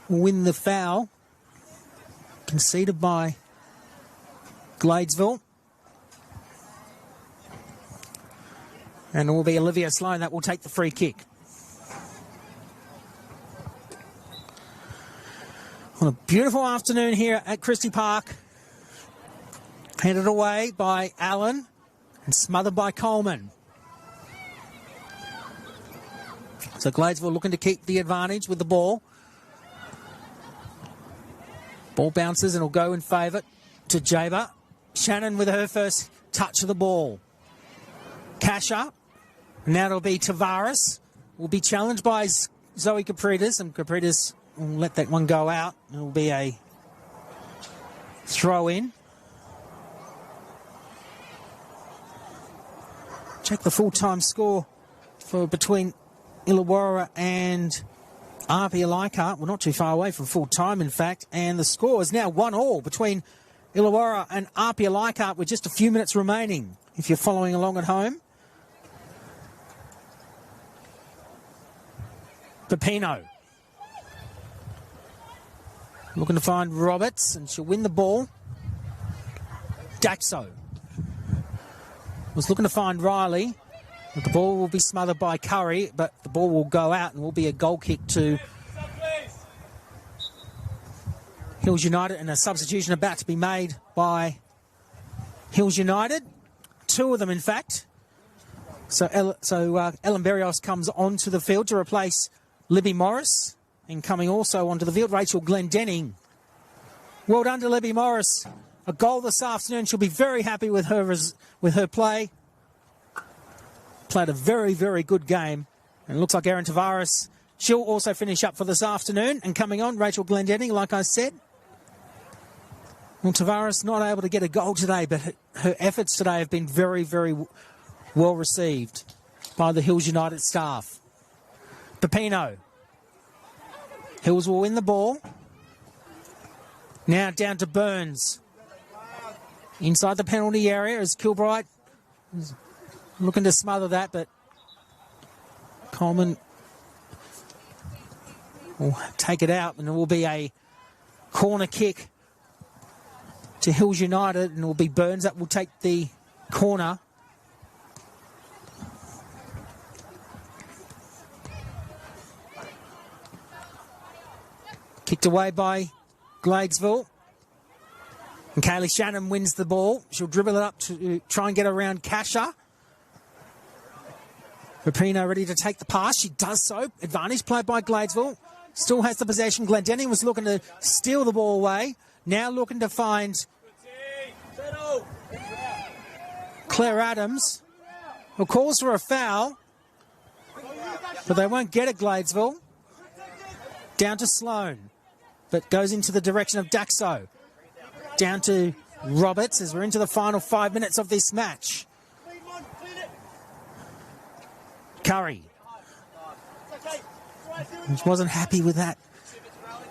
will win the foul. Conceded by Gladesville. And it will be Olivia Sloan that will take the free kick. On a beautiful afternoon here at Christie Park. Headed away by Allen and smothered by Coleman. So Gladesville looking to keep the advantage with the ball. Ball bounces and will go in favour to Jaber. Shannon with her first touch of the ball. Kasha. Now it'll be Tavares. Will be challenged by Zoe Capritas, and Capritas will let that one go out. It will be a throw in. Check the full-time score for between Illawarra and Arpia Leichhardt. We're not too far away from full-time, in fact. And the score is now 1-1 between Illawarra and Arpia Leichhardt with just a few minutes remaining, if you're following along at home. Pepino. Looking to find Roberts, and she'll win the ball. Daxo was looking to find Riley. But the ball will be smothered by Curry, but the ball will go out and will be a goal kick to Hills United, and a substitution about to be made by Hills United. Two of them, in fact. So Ellen Berrios comes onto the field to replace Libby Morris, and coming also onto the field, Rachel Glendenning. Well done to Libby Morris. A goal this afternoon. She'll be very happy with her play. Played a very, very good game. And it looks like Erin Tavares, she'll also finish up for this afternoon. And coming on, Rachel Glendenning, like I said. Well, Tavares not able to get a goal today, but her efforts today have been very, very well received by the Hills United staff. Pepino. Hills will win the ball. Now down to Burns. Inside the penalty area is Kilbright. Looking to smother that, but Coleman will take it out, and it will be a corner kick to Hills United, and it will be Burns that will take the corner. Kicked away by Gladesville. And Kaylee Shannon wins the ball. She'll dribble it up to try and get around Kasha. Rapino ready to take the pass. She does so. Advantage played by Gladesville. Still has the possession. Glendenning was looking to steal the ball away. Now looking to find Claire Adams, who calls for a foul. But they won't get it, Gladesville. Down to Sloan. But goes into the direction of Daxo. Down to Roberts as we're into the final 5 minutes of this match. Curry. He wasn't happy with that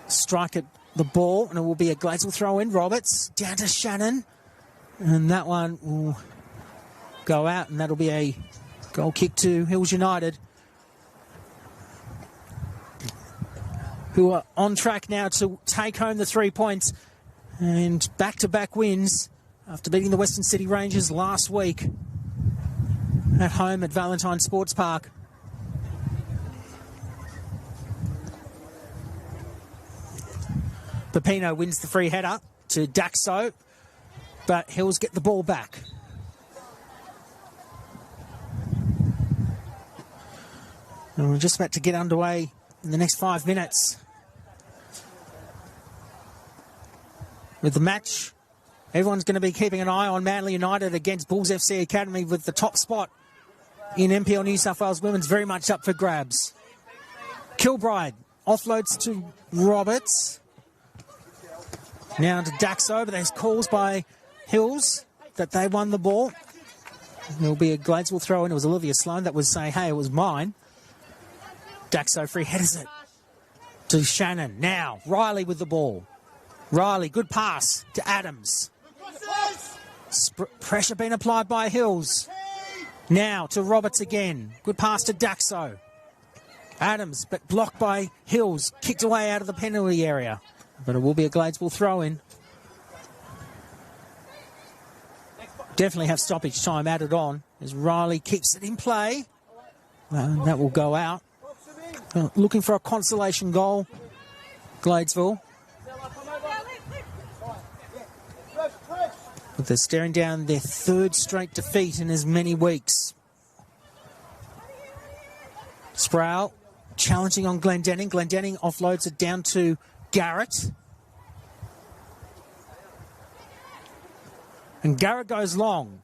strike at the ball, and it will be a Gladesville throw in. Roberts down to Shannon, and that one will go out, and that'll be a goal kick to Hills United, who are on track now to take home the 3 points and back-to-back wins after beating the Western City Rangers last week at home at Valentine Sports Park. Pepino wins the free header to Daxo, but Hills get the ball back. And we're just about to get underway in the next 5 minutes with the match. Everyone's going to be keeping an eye on Manly United against Bulls FC Academy, with the top spot in NPL New South Wales Women's very much up for grabs. Kilbride offloads to Roberts. Now to Daxo, but there's calls by Hills that they won the ball. There'll be a Gladesville throw in. It was Olivia Sloan that was saying, hey, it was mine. Daxo free headers it to Shannon. Now Riley with the ball. Riley, good pass to Adams. Pressure being applied by Hills. Now to Roberts again. Good pass to Daxo. Adams, but blocked by Hills. Kicked away out of the penalty area. But it will be a Gladesville throw-in. Definitely have stoppage time added on as Riley keeps it in play. That will go out. Looking for a consolation goal, Gladesville. But they're staring down their third straight defeat in as many weeks. Sproul challenging on Glendenning. Glendenning offloads it down to Garrett. And Garrett goes long.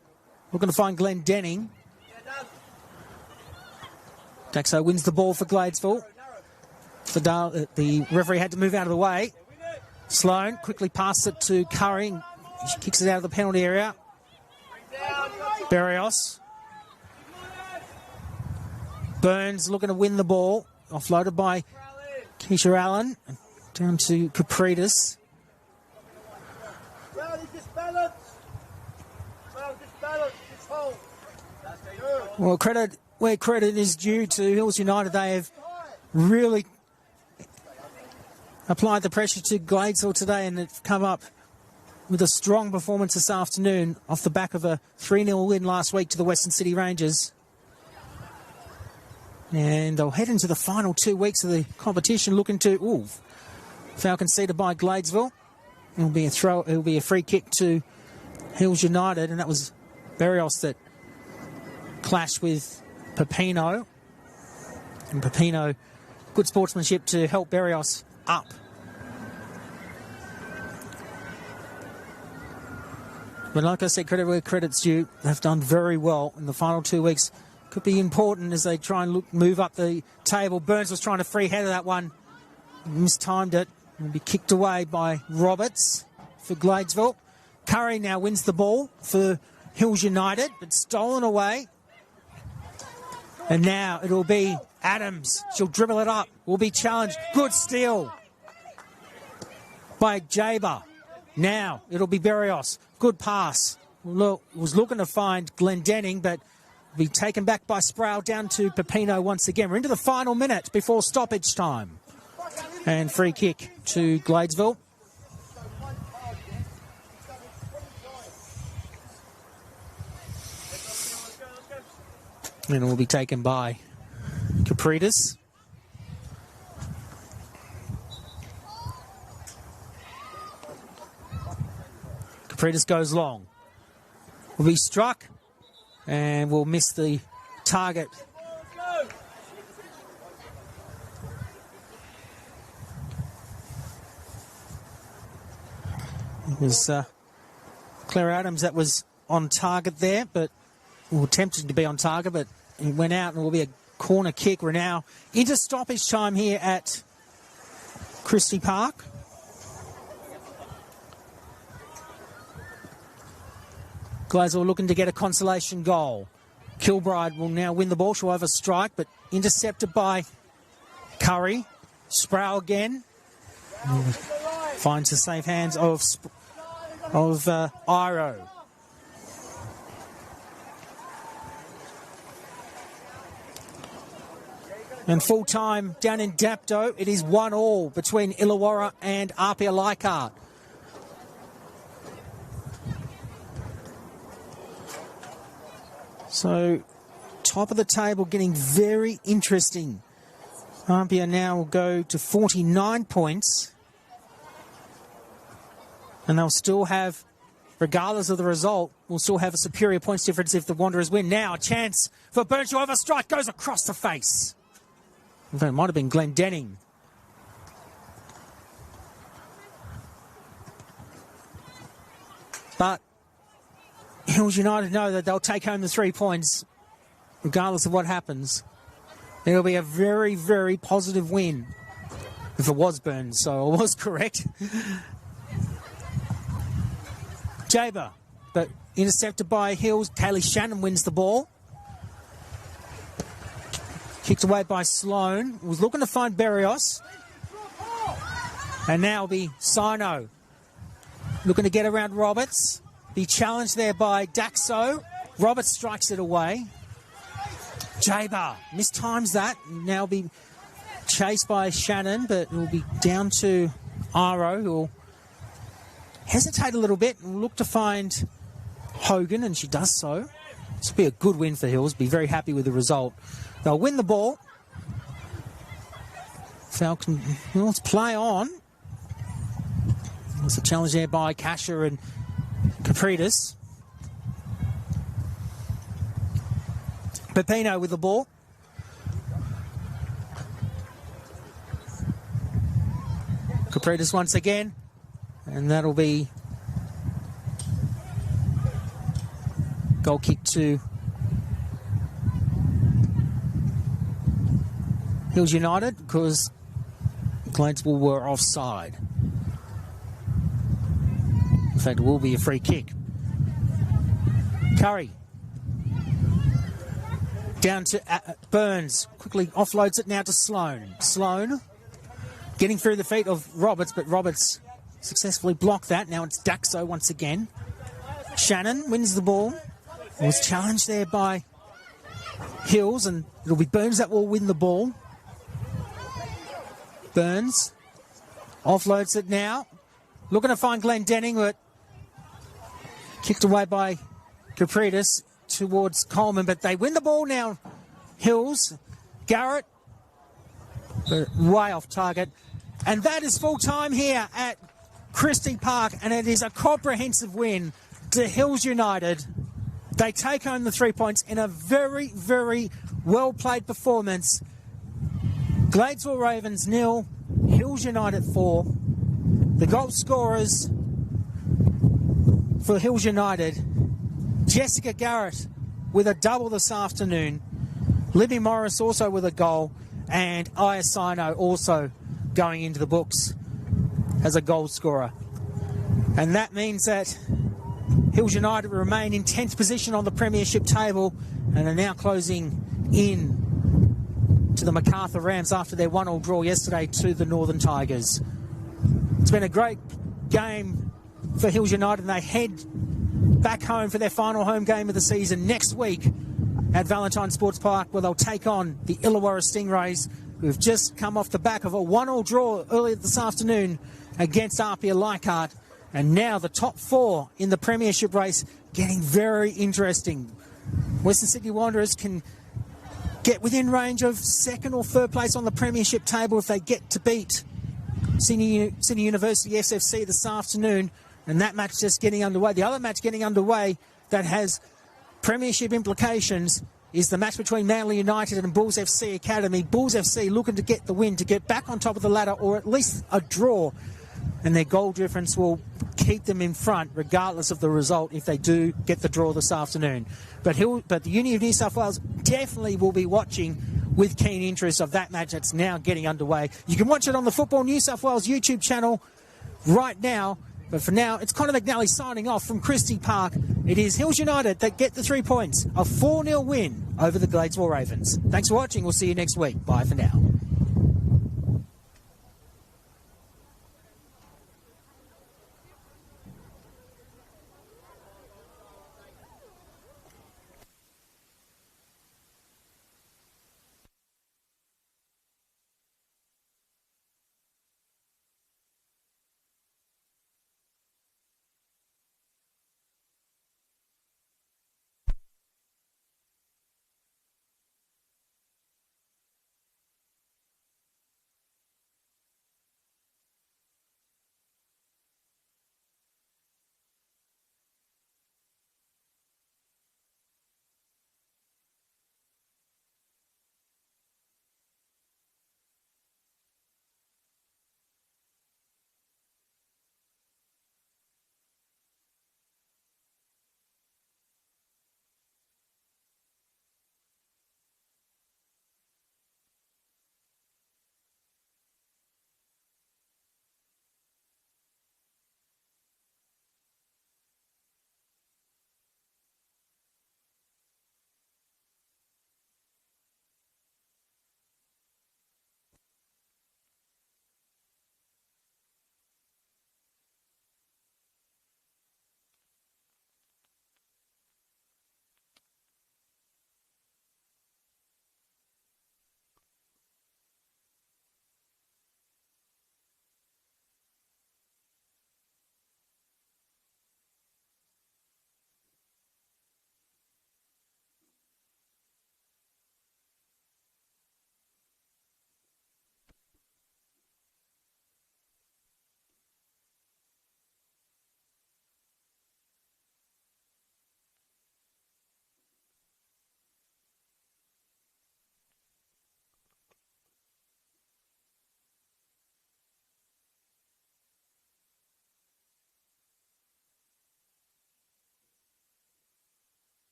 Looking to find Glendenning. Daxo wins the ball for Gladesville. The referee had to move out of the way. Sloan quickly passes it to Curry. She kicks it out of the penalty area. Berrios. Burns looking to win the ball. Offloaded by Keisha Allen. Down to Capritas. Well, credit where credit is due to Hills United. They have really applied the pressure to Gladesville today, and they've come up with a strong performance this afternoon off the back of a 3-0 win last week to the Western City Rangers. And they'll head into the final 2 weeks of the competition looking to... foul conceded by Gladesville. It'll be a free kick to Hills United, and that was Berrios that clashed with Pepino. And Pepino, good sportsmanship to help Berrios up. But like I said, credit where credit's due. They've done very well in the final 2 weeks. Could be important as they try and move up the table. Burns was trying to free header that one. Mistimed it. Will be kicked away by Roberts for Gladesville. Curry now wins the ball for Hills United, but stolen away. And now it'll be Adams. She'll dribble it up. Will be challenged. Good steal by Jaber. Now it'll be Berrios. Good pass. Was looking to find Glendenning, but will be taken back by Sproul down to Pepino once again. We're into the final minute before stoppage time. And free kick to Gladesville. And it will be taken by Capritas. Capritas goes long. Will be struck and will miss the target. It was Claire Adams that was on target there, but attempted to be on target, but he went out, and it will be a corner kick. We're now into stoppage time here at Christie Park. Gladesville looking to get a consolation goal. Kilbride will now win the ball. She'll have a strike, but intercepted by Curry. Sproul again. Finds the safe hands of Iro. And full time down in Dapto, it is 1-1 between Illawarra and Apia Leichhardt. So, top of the table getting very interesting. Apia now will go to 49 points. And they'll still have, regardless of the result, we'll still have a superior points difference if the Wanderers win. Now a chance for Burnshaw over strike, goes across the face. It might have been Glenn Denning. But Hills United know that they'll take home the 3 points regardless of what happens. It'll be a very, very positive win. If it was Burns, so I was correct. Jaber, but intercepted by Hills. Kaylee Shannon wins the ball. Kicked away by Sloan. Was looking to find Berrios. And now will be Sino. Looking to get around Roberts. Be challenged there by Daxo. Roberts strikes it away. Jaber mistimes that. Now be chased by Shannon, but it will be down to Iro, who will hesitate a little bit and look to find Hogan, and she does so. This will be a good win for Hills. Be very happy with the result. They'll win the ball. Falcon, well, let's play on. There's a challenge there by Kasha and Capritas. Pepino with the ball. Capritas once again. And that'll be goal kick to Hills United because Gladesville were offside. In fact, it will be a free kick. Curry. Down to Burns. Quickly offloads it now to Sloan. Sloan getting through the feet of Roberts, but Roberts successfully blocked that. Now it's Daxo once again. Shannon wins the ball. Was challenged there by Hills, and it'll be Burns that will win the ball. Burns offloads it now. Looking to find Glenn Denning, but kicked away by Capritas towards Coleman, but they win the ball now. Hills, Garrett, but way off target. And that is full time here at Christie Park, and it is a comprehensive win to Hills United. They take home the 3 points in a very, very well-played performance. Gladesville Ravens 0, Hills United 4. The goal scorers for Hills United, Jessica Garrett with a double this afternoon. Libby Morris also with a goal, and Iasino also going into the books as a goal scorer. And that means that Hills United remain in 10th position on the premiership table and are now closing in to the MacArthur Rams after their 1-1 draw yesterday to the Northern Tigers. It's been a great game for Hills United, and they head back home for their final home game of the season next week at Valentine Sports Park, where they'll take on the Illawarra Stingrays, who've just come off the back of a 1-1 draw earlier this afternoon against Apia Leichhardt. And now the top 4 in the premiership race getting very interesting. Western Sydney Wanderers can get within range of 2nd or 3rd place on the premiership table if they get to beat Sydney University SFC this afternoon. and that match just getting underway. The other match getting underway that has premiership implications is the match between Manly United and Bulls FC Academy. Bulls FC looking to get the win, to get back on top of the ladder, or at least a draw, and their goal difference will keep them in front regardless of the result if they do get the draw this afternoon. But the Uni of New South Wales definitely will be watching with keen interest of that match that's now getting underway. You can watch it on the Football New South Wales YouTube channel right now. But for now, it's Conor McNally signing off from Christie Park. It is Hills United that get the 3 points. A 4-0 win over the Gladesville Ravens. Thanks for watching. We'll see you next week. Bye for now.